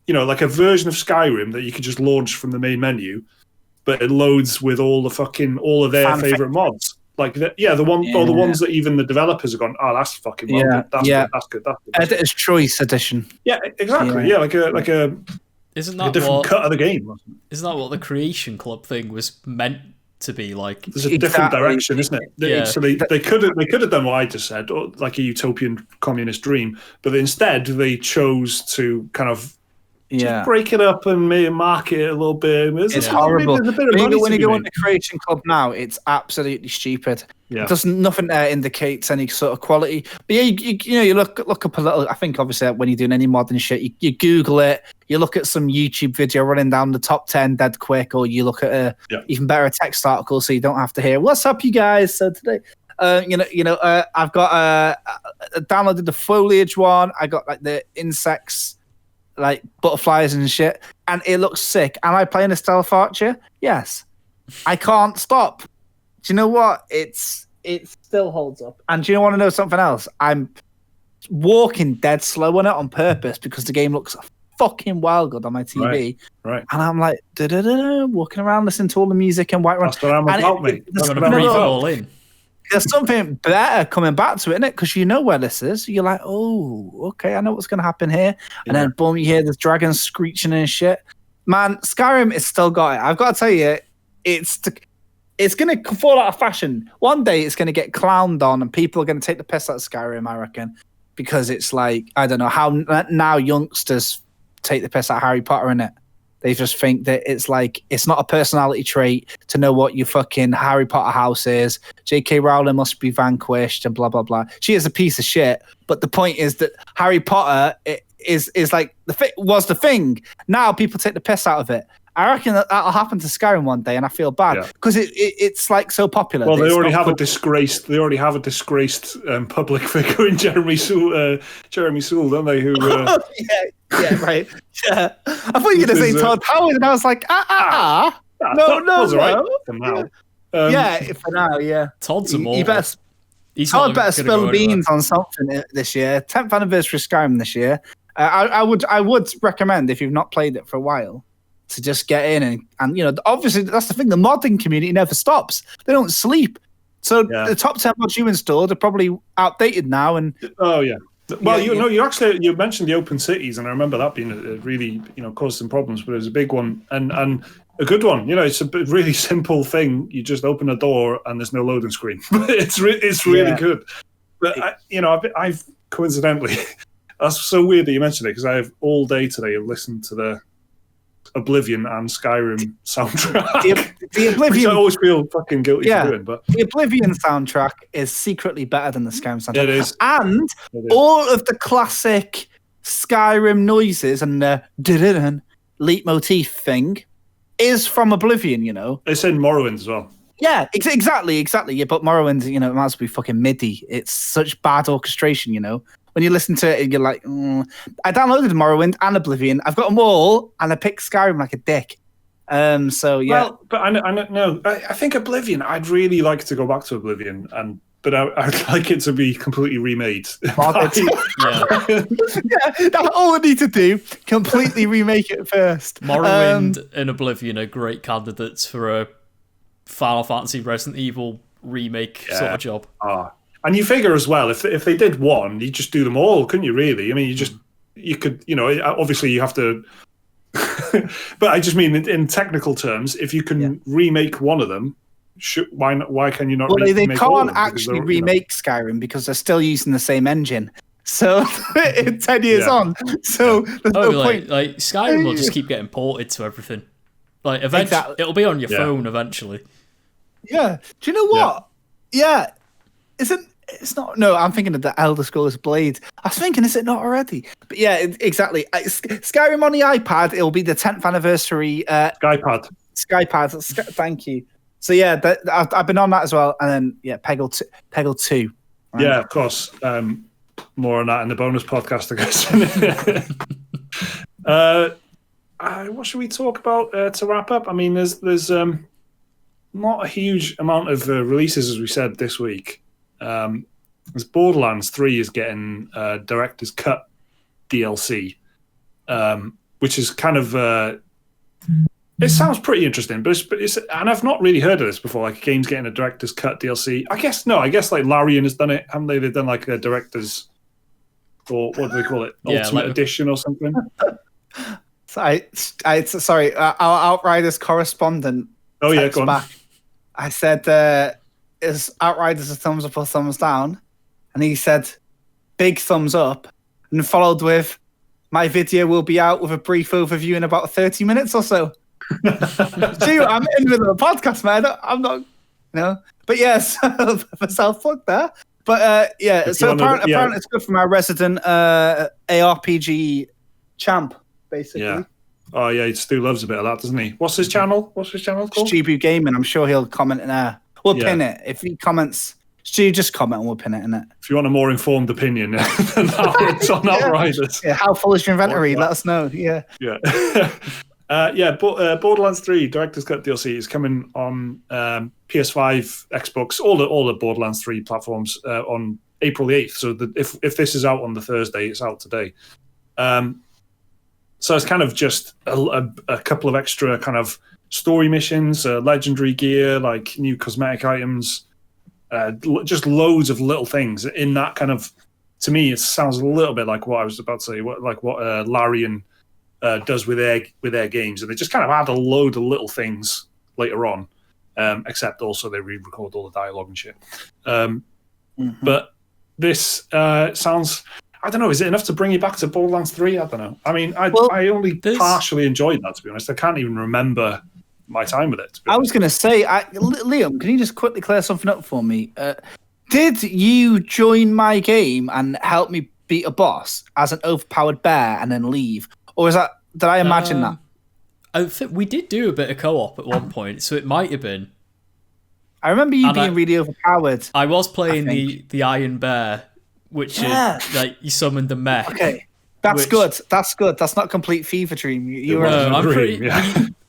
like a version of Skyrim that you could just launch from the main menu, but it loads with all of their favorite mods. Like the ones that even the developers have gone, oh, that's fucking good. That's good. Editor's Choice edition. Yeah, exactly. Yeah, like a isn't that a different cut of the game? Isn't that what the Creation Club thing was meant to be like? There's a different direction, isn't it? Yeah. So they could have done what I just said, or like a utopian communist dream, but instead they chose to kind of just break it up and market it a little bit. It's horrible. When you go on the Creation Club now, it's absolutely stupid. Yeah. There's nothing there indicates any sort of quality. But yeah, you look up a little. I think obviously when you're doing any modern shit, you Google it. You look at some YouTube video running down the top 10 dead quick, or you look at a even better text article, so you don't have to hear "What's up, you guys?" So today, I've got downloaded the foliage one. I got like the insects, like butterflies and shit, and it looks sick. Am I playing a stealth archer? Yes. I can't stop. Do you know what? It still holds up. And do you want to know something else? I'm walking dead slow on it on purpose because the game looks fucking wild good on my TV. Right. And I'm like, walking around listening to all the music and white run. That's what I'm about, mate. I'm going to breathe it all in. There's something better coming back to it, isn't it? Because you know where this is. You're like, oh, okay, I know what's going to happen here. And then boom, you hear the dragons screeching and shit. Man, Skyrim has still got it. I've got to tell you, it's going to fall out of fashion. One day it's going to get clowned on and people are going to take the piss out of Skyrim, I reckon. Because it's like, I don't know how now youngsters take the piss out of Harry Potter, innit? They just think that it's like, it's not a personality trait to know what your fucking Harry Potter house is. J.K. Rowling must be vanquished and blah, blah, blah. She is a piece of shit. But the point is that Harry Potter is like, was the thing. Now people take the piss out of it. I reckon that'll happen to Skyrim one day, and I feel bad because it's like so popular. Well, they already have a disgraced public figure in Jeremy Sewell, don't they? Who? Yeah, right. Yeah, I thought you were going to say Todd Howard, and I was like, no. Right for now. For now, yeah. Todd's a more. Todd better spill beans on something this year. 10th anniversary Skyrim this year. I would recommend, if you've not played it for a while, to just get in and obviously that's the thing. The modding community never stops. They don't sleep. So the top 10 mods you installed are probably outdated now. And well, you mentioned the open cities, and I remember that being a really caused some problems, but it was a big one and a good one. It's a really simple thing. You just open a door and there's no loading screen. it's really good. But I've coincidentally, that's so weird that you mentioned it because I have all day today listened to the Oblivion and Skyrim soundtrack. The Oblivion, which I always feel fucking guilty for doing. But the Oblivion soundtrack is secretly better than the Skyrim soundtrack. It is. And all of the classic Skyrim noises and the leitmotif thing is from Oblivion, It's in Morrowind as well. Yeah, exactly. Yeah, but Morrowind, it might as well be fucking MIDI. It's such bad orchestration, When you listen to it, you're like, I downloaded Morrowind and Oblivion. I've got them all, and I picked Skyrim like a dick. So yeah. Well, but I think Oblivion. I'd really like to go back to Oblivion, but I'd like it to be completely remade. That's all I need to do. Completely remake it first. Morrowind and Oblivion are great candidates for a Final Fantasy Resident Evil remake sort of job. And you figure as well, if they did one, you just do them all, couldn't you? Really? I mean, you just you could, obviously you have to. But I just mean in technical terms, if you can remake one of them, why can you not? Well, they remake all of can't them? actually remake Skyrim because they're still using the same engine. So 10 years on, so there's no point. Like Skyrim will just keep getting ported to everything. Like eventually, it'll be on your phone eventually. Yeah. Do you know what? Yeah. It's not. No, I'm thinking of the Elder Scrolls Blade. I was thinking, is it not already? But yeah, exactly. Skyrim on the iPad. It'll be the 10th anniversary. Skypad. Thank you. So yeah, I've been on that as well, and then Peggle 2. Right? Yeah, of course. More on that in the bonus podcast, I guess. What should we talk about to wrap up? I mean, there's not a huge amount of releases, as we said, this week. There's Borderlands 3 is getting Director's Cut DLC, which is kind of... it sounds pretty interesting, but it's and I've not really heard of this before, like a game's getting a Director's Cut DLC. I guess like Larian has done it, haven't they? They've done like a Director's... or what do they call it? Ultimate Edition or something? Sorry, our Outriders correspondent. Oh yeah, go on. Back. I said, "Is Outriders a thumbs up or thumbs down?" And he said, "Big thumbs up," and followed with, "My video will be out with a brief overview in about 30 minutes or so." Gee, I'm in the middle of a podcast, man. I'm not, But yes, for self-plug there. But so apparently it's good for my resident ARPG champ, basically. Yeah. Oh yeah, Stu loves a bit of that, doesn't he? What's his channel called? Stubu Gaming. I'm sure he'll comment in there. We'll pin it. If he comments, Stu, just comment and we'll pin it in it. If you want a more informed opinion than how it's on Outriders. Yeah, how full is your inventory? Let us know. Yeah. Yeah. Borderlands 3 Director's Cut DLC is coming on PS5, Xbox, all the Borderlands 3 platforms on April the 8th. So if this is out on the Thursday, it's out today. So it's kind of just a couple of extra kind of story missions, legendary gear, like new cosmetic items, just loads of little things in that kind of. To me, it sounds a little bit like what I was about to say, what Larian does with their games, and they just kind of add a load of little things later on, except also they re-record all the dialogue and shit. But this sounds. I don't know. Is it enough to bring you back to Borderlands 3? I don't know. I mean, I only partially enjoyed that, to be honest. I can't even remember my time with it. I was going to say, Liam, can you just quickly clear something up for me? Did you join my game and help me beat a boss as an overpowered bear and then leave? Or did I imagine that? I think we did do a bit of co-op at one point, so it might have been. I remember you being really overpowered. I was playing the Iron Bear, which is like you summoned the mech. Okay, that's good. That's good. That's not complete fever dream. You were. No, I'm pretty.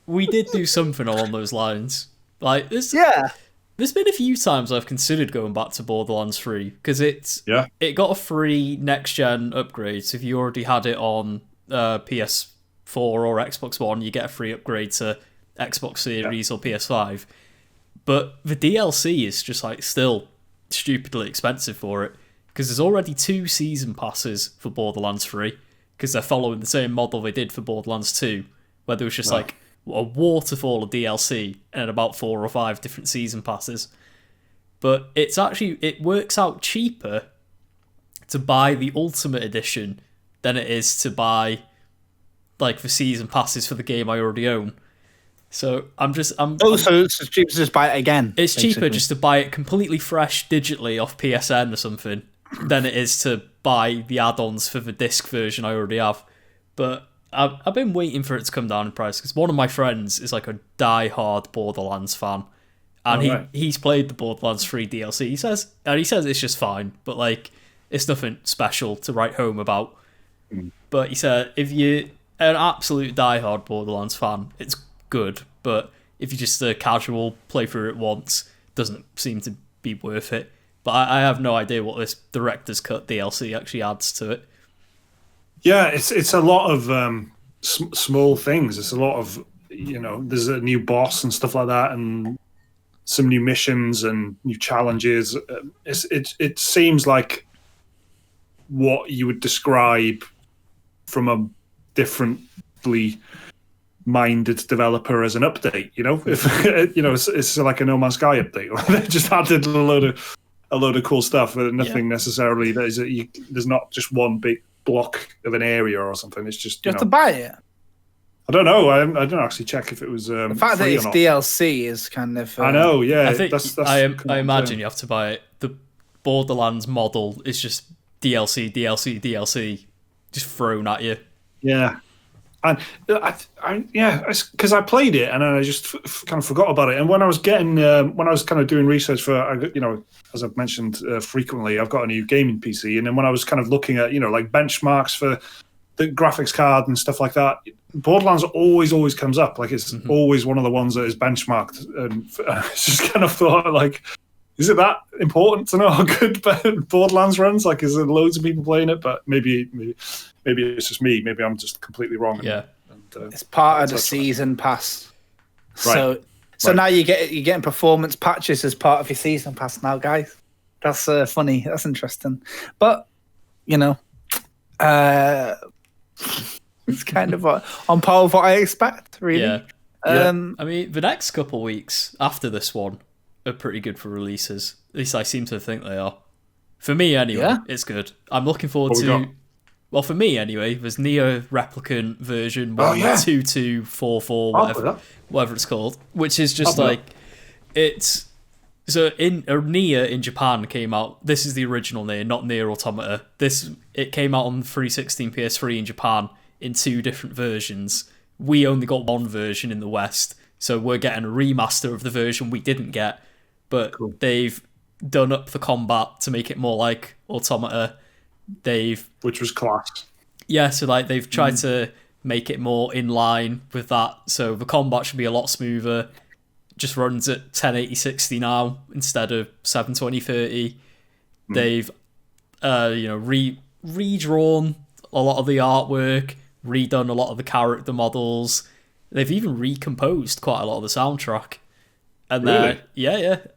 We did do something along those lines. Like this. Yeah. There's been a few times I've considered going back to Borderlands 3 because it got a free next gen upgrade. So if you already had it on PS4 or Xbox One, you get a free upgrade to Xbox Series or PS5. But the DLC is just like still stupidly expensive for it because there's already 2 season passes for Borderlands 3 because they're following the same model they did for Borderlands 2, where there was just like a waterfall of DLC and about 4 or 5 different season passes. But it works out cheaper to buy the Ultimate Edition than it is to buy like the season passes for the game I already own. So so it's cheaper to just buy it again. It's basically cheaper just to buy it completely fresh digitally off PSN or something than it is to buy the add-ons for the disc version I already have. But I've been waiting for it to come down in price because one of my friends is like a die-hard Borderlands fan, and he's played the Borderlands 3 DLC. He says it's just fine, but like it's nothing special to write home about. But he said if you're an absolute die-hard Borderlands fan, it's good. But if you're just a casual play through it once, it doesn't seem to be worth it. But I have no idea what this Director's Cut DLC actually adds to it. Yeah, it's a lot of small things. It's a lot of, there's a new boss and stuff like that, and some new missions and new challenges. It seems like what you would describe from a differently minded developer as an update. If it's like a No Man's Sky update. They just added a load of cool stuff, but nothing necessarily that is. There's not just one big block of an area or something. It's just you have to buy it. I don't know. I don't actually check if it was the fact that it's DLC is kind of. I know. Yeah, I think I imagine you have to buy it. The Borderlands model is just DLC, just thrown at you. Yeah, and because I played it and then I just kind of forgot about it. And when I was kind of doing research for, as I've mentioned frequently, I've got a new gaming PC, and then when I was kind of looking at like benchmarks for the graphics card and stuff like that, Borderlands always comes up. Like it's always one of the ones that is benchmarked, and I just kind of thought, like, is it that important to know how good Borderlands runs? Like, is there loads of people playing it? But maybe it's just me. Maybe I'm just completely wrong. Yeah, it's part of the season pass. Right. So now you're getting performance patches as part of your season pass now, guys. That's funny. That's interesting. But it's kind of on par with what I expect, really. Yeah. I mean, the next couple of weeks after this one are pretty good for releases. At least I seem to think they are. For me, anyway, it's good. I'm looking forward to. Well, for me, anyway, there's Neo Replicant version 2244, whatever it's called, which is just it's. So Nier in Japan came out. This is the original Nier, not Nier Automata. It came out on 360 PS3 in Japan in 2 different versions. We only got one version in the West, so we're getting a remaster of the version we didn't get. But they've done up the combat to make it more like Automata. Which was class. Yeah, so they've tried to make it more in line with that. So the combat should be a lot smoother. Just runs at 1080-60 now instead of 720-30. They've redrawn a lot of the artwork, redone a lot of the character models. They've even recomposed quite a lot of the soundtrack. And then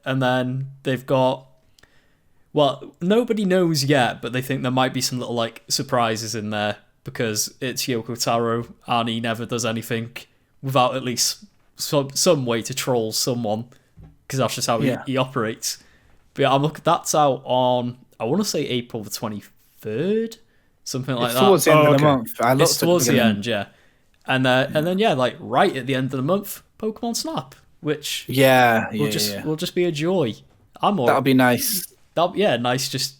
and then they've got, well, nobody knows yet, but they think there might be some little surprises in there because it's Yoko Taro and he never does anything without at least some way to troll someone, because that's just how he operates. But yeah, that's out on, I want to say April the 23rd, something like that. Towards the end of the month. It's towards the end, yeah. And then right at the end of the month, Pokemon Snap, which will just be a joy. That'll be nice. Nice. Just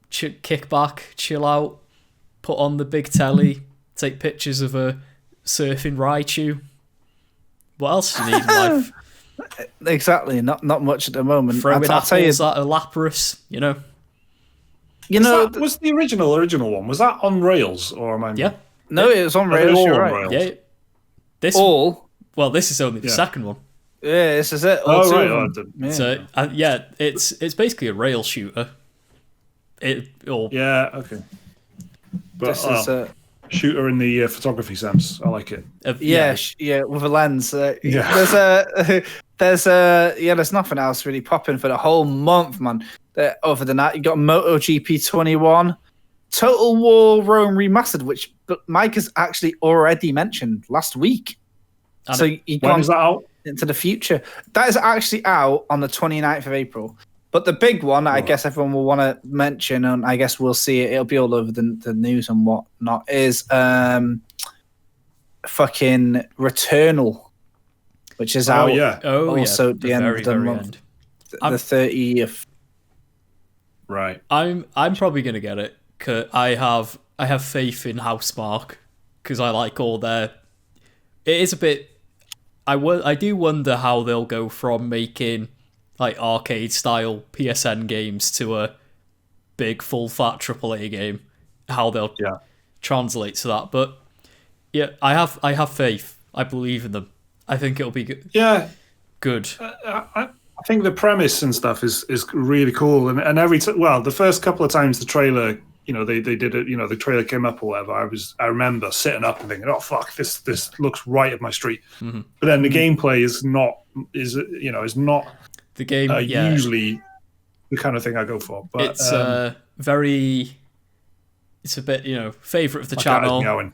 kick back, chill out, put on the big telly, take pictures of a surfing Raichu. What else do you need in life? Exactly, not much at the moment. Throwing apples at a Lapras, Was the original one, was that on rails, or am I? Yeah. No, it was on rails. You're right. Yeah. This is only the second one. Yeah, this is it. So it's basically a rail shooter. Okay. But this is shooter in the photography sense. I like it. With a lens. There's nothing else really popping for the whole month, man. Other than that, you got MotoGP 21, Total War Rome Remastered, which Mike has actually already mentioned last week. So when is that out? Into the future. That is actually out on the 29th of April. But the big one, I guess everyone will want to mention, and I guess we'll see it, it'll be all over the news and whatnot, is fucking Returnal, which is out also at the end of the month. The 30th. Right. I'm probably going to get it, because I have faith in Housemarque, because I like all their... It is a bit... I do wonder how they'll go from making arcade style PSN games to a big full fat AAA game, how they'll translate to that. But yeah, I have faith. I believe in them. I think it'll be good. Yeah, good. I think the premise and stuff is really cool. And the first couple of times the trailer, they did it. The trailer came up or whatever. I remember sitting up and thinking, oh fuck, this looks right up my street. Mm-hmm. But then the gameplay is not the game usually the kind of thing I go for. But it's very It's a bit, favourite of the My cat is channel. meowing.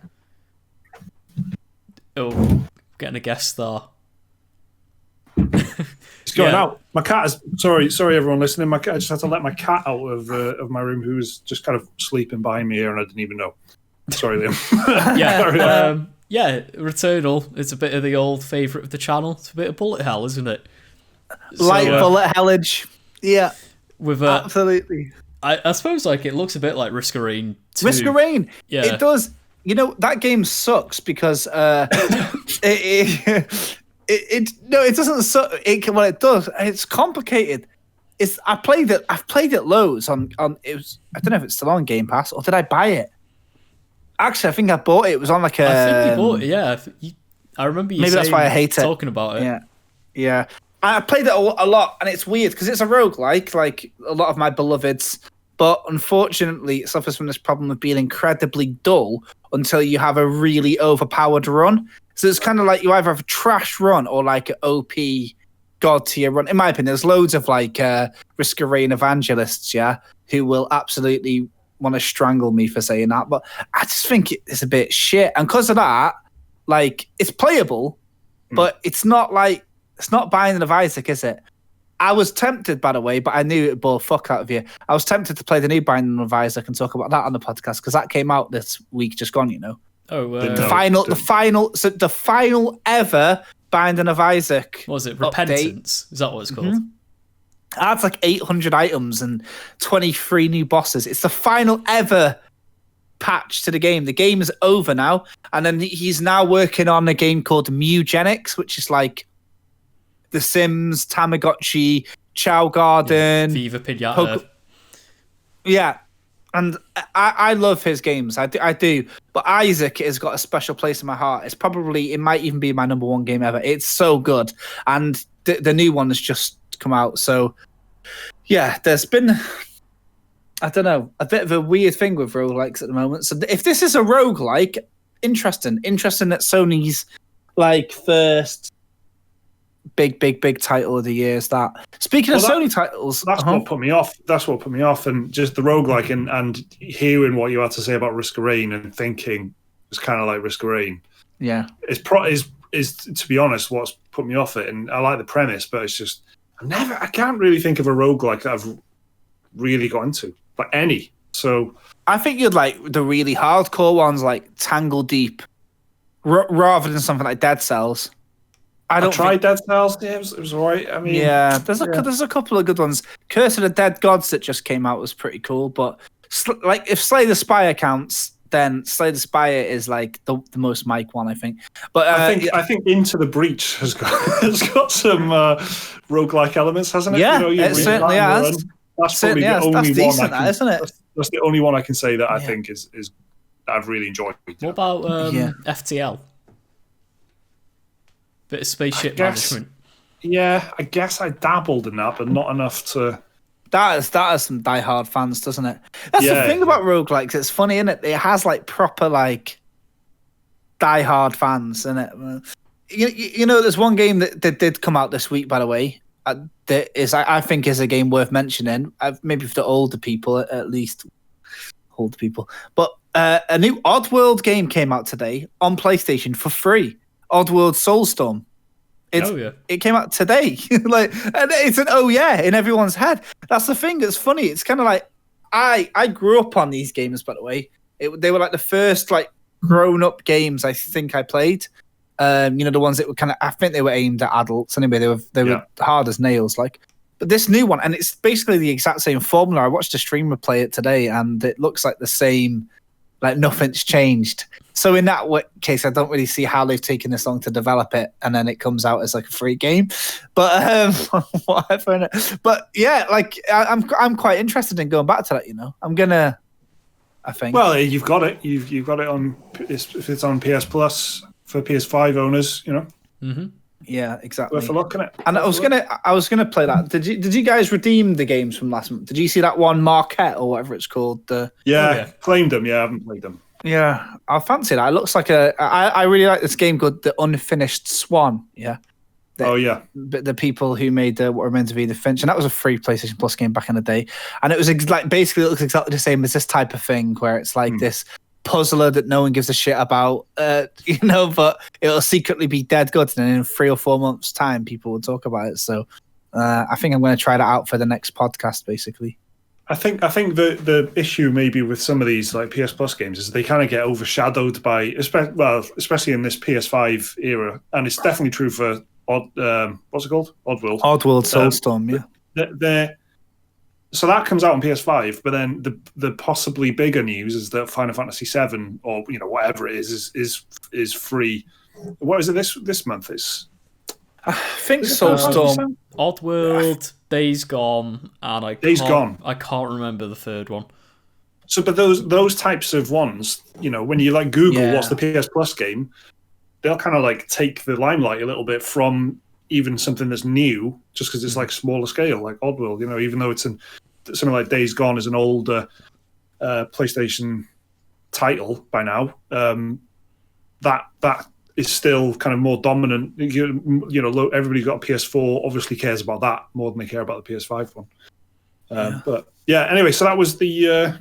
Oh, getting a guest star. It's going out. My cat is sorry everyone listening. I just had to let my cat out of my room, who was just kind of sleeping behind me here, and I didn't even know. Sorry, Liam. Yeah, Returnal is a bit of the old favourite of the channel. It's a bit of bullet hell, isn't it? Light bullet hellage. Yeah. With absolutely. I suppose it looks a bit like Risk of Rain 2. Risk of Rain. Yeah. It does. That game sucks because it doesn't suck. It does. It's complicated. I've played it loads on it was, I don't know if it's still on Game Pass, or did I buy it? Actually, I think I bought it. It was on like a. I think you bought it. Yeah, I remember you. Maybe that's why I hate it. Talking about it. Yeah. I played it a lot, and it's weird because it's a roguelike, like a lot of my beloveds. But unfortunately, it suffers from this problem of being incredibly dull until you have a really overpowered run. So it's kind of like you either have a trash run or like an OP god tier run. In my opinion, there's loads of Risk of Rain evangelists, who will absolutely want to strangle me for saying that. But I just think it's a bit shit. And because of that, it's playable, but it's not Binding of Isaac, is it? I was tempted, by the way, but I knew it would bore fuck out of you. I was tempted to play the new Binding of Isaac and talk about that on the podcast because that came out this week, just gone. Oh, the final ever Binding of Isaac. What was it? Repentance? Update. Is that what it's called? Mm-hmm. That's 800 items and 23 new bosses. It's the final ever patch to the game. The game is over now, and then he's now working on a game called Mugenics, which is like The Sims, Tamagotchi, Chow Garden, Viva Pinata. Yeah, and I love his games. I do. But Isaac has got a special place in my heart. It might even be my number one game ever. It's so good, and the new one has just come out. So yeah, there's been, I don't know, a bit of a weird thing with roguelikes at the moment. So if this is a roguelike, interesting that Sony's first big title of the year is that. Speaking of Sony titles, that's what put me off. And just the roguelike and hearing what you had to say about Risk of Rain and thinking it's kind of like Risk of Rain. Yeah, is to be honest what's put me off it. And I like the premise, but it's just I can't really think of a roguelike that I've really got into, like any. So I think you'd like the really hardcore ones, like Tangle Deep, rather than something like Dead Cells. I tried Dead Cells. Yeah, it was alright. I mean, there's a couple of good ones. Curse of the Dead Gods that just came out was pretty cool, but if Slay the Spire counts, then Slay the Spire is like the most Mike one, I think. But I think Into the Breach has got some roguelike elements, hasn't it? Yeah, it certainly has. That's probably the only one, isn't it? That's the only one I can say that I think is that I've really enjoyed. What about FTL? Bit of spaceship management. Yeah, I guess I dabbled in that, but not enough to. That is some diehard fans, doesn't it? That's the thing about roguelikes. It's funny, isn't it? It has proper diehard fans, isn't it? There's one game that did come out this week, by the way. That is, I think, is a game worth mentioning. Maybe for the older people, at least older people. But a new Oddworld game came out today on PlayStation for free. Oddworld Soulstorm. It came out today. And it's an in everyone's head. That's the thing that's funny. It's kind of like I grew up on these games, by the way. They were the first grown up games I think I played. The ones that were I think they were aimed at adults anyway. They were hard as nails. But this new one, and it's basically the exact same formula. I watched a streamer play it today, and it looks like the same. Nothing's changed. So in that case, I don't really see how they've taken this long to develop it, and then it comes out as a free game. But whatever. But yeah, I'm quite interested in going back to that. I'm gonna. I think. Well, you've got it. You've got it on. If it's on PS Plus for PS5 owners, Mm-hmm. Yeah, exactly. Worth a look, innit? And I was gonna play that. Did you guys redeem the games from last month? Did you see that one Marquette or whatever it's called? Claimed them. Yeah, I haven't played them. Yeah, I fancy that. It looks like I really like this game called The Unfinished Swan. Yeah, the people who made what were meant to be the Finch, and that was a free PlayStation Plus game back in the day, and it was like basically it looks exactly the same as this type of thing where it's like this puzzler that no one gives a shit about, but it'll secretly be dead good, and in 3 or 4 months' time, people will talk about it. So I think I'm going to try that out for the next podcast, basically. I think the issue maybe with some of these like PS Plus games is they kind of get overshadowed by, especially in this PS5 era, and it's definitely true for what's it called? Oddworld. Oddworld Soulstorm, so that comes out on PS5, but then the possibly bigger news is that Final Fantasy VII or whatever it is free. What is it this month? I think Soulstorm, Oddworld, Days Gone, and I can't remember the third one. So, but those types of ones, when you like Google what's the PS Plus game, they'll kind of like take the limelight a little bit from even something that's new, just because it's like smaller scale, like Oddworld. Even though it's something like Days Gone is an older PlayStation title by now, that is still kind of more dominant. Everybody got a PS4, obviously cares about that more than they care about the PS5 one. But yeah, anyway, so that was the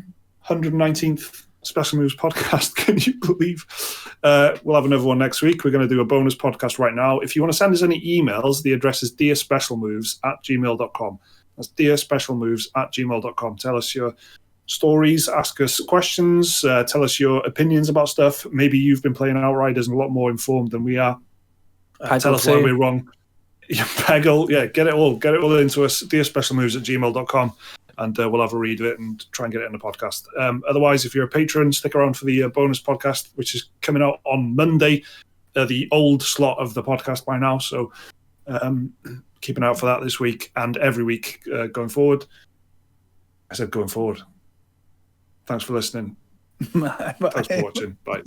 119th Special Moves podcast. Can you believe? We'll have another one next week. We're going to do a bonus podcast right now. If you want to send us any emails, the address is dearspecialmoves@gmail.com. That's dearspecialmoves@gmail.com. Tell us your stories, ask us questions, tell us your opinions about stuff. Maybe you've been playing Outriders and a lot more informed than we are. Tell us why we're wrong. Peggle, get it all into us, dearspecialmoves@gmail.com, and we'll have a read of it and try and get it in the podcast. Otherwise, if you're a patron, stick around for the bonus podcast, which is coming out on Monday, the old slot of the podcast by now. So keep an eye out for that this week and every week going forward. I said going forward. Thanks for listening. Thanks for watching. Bye.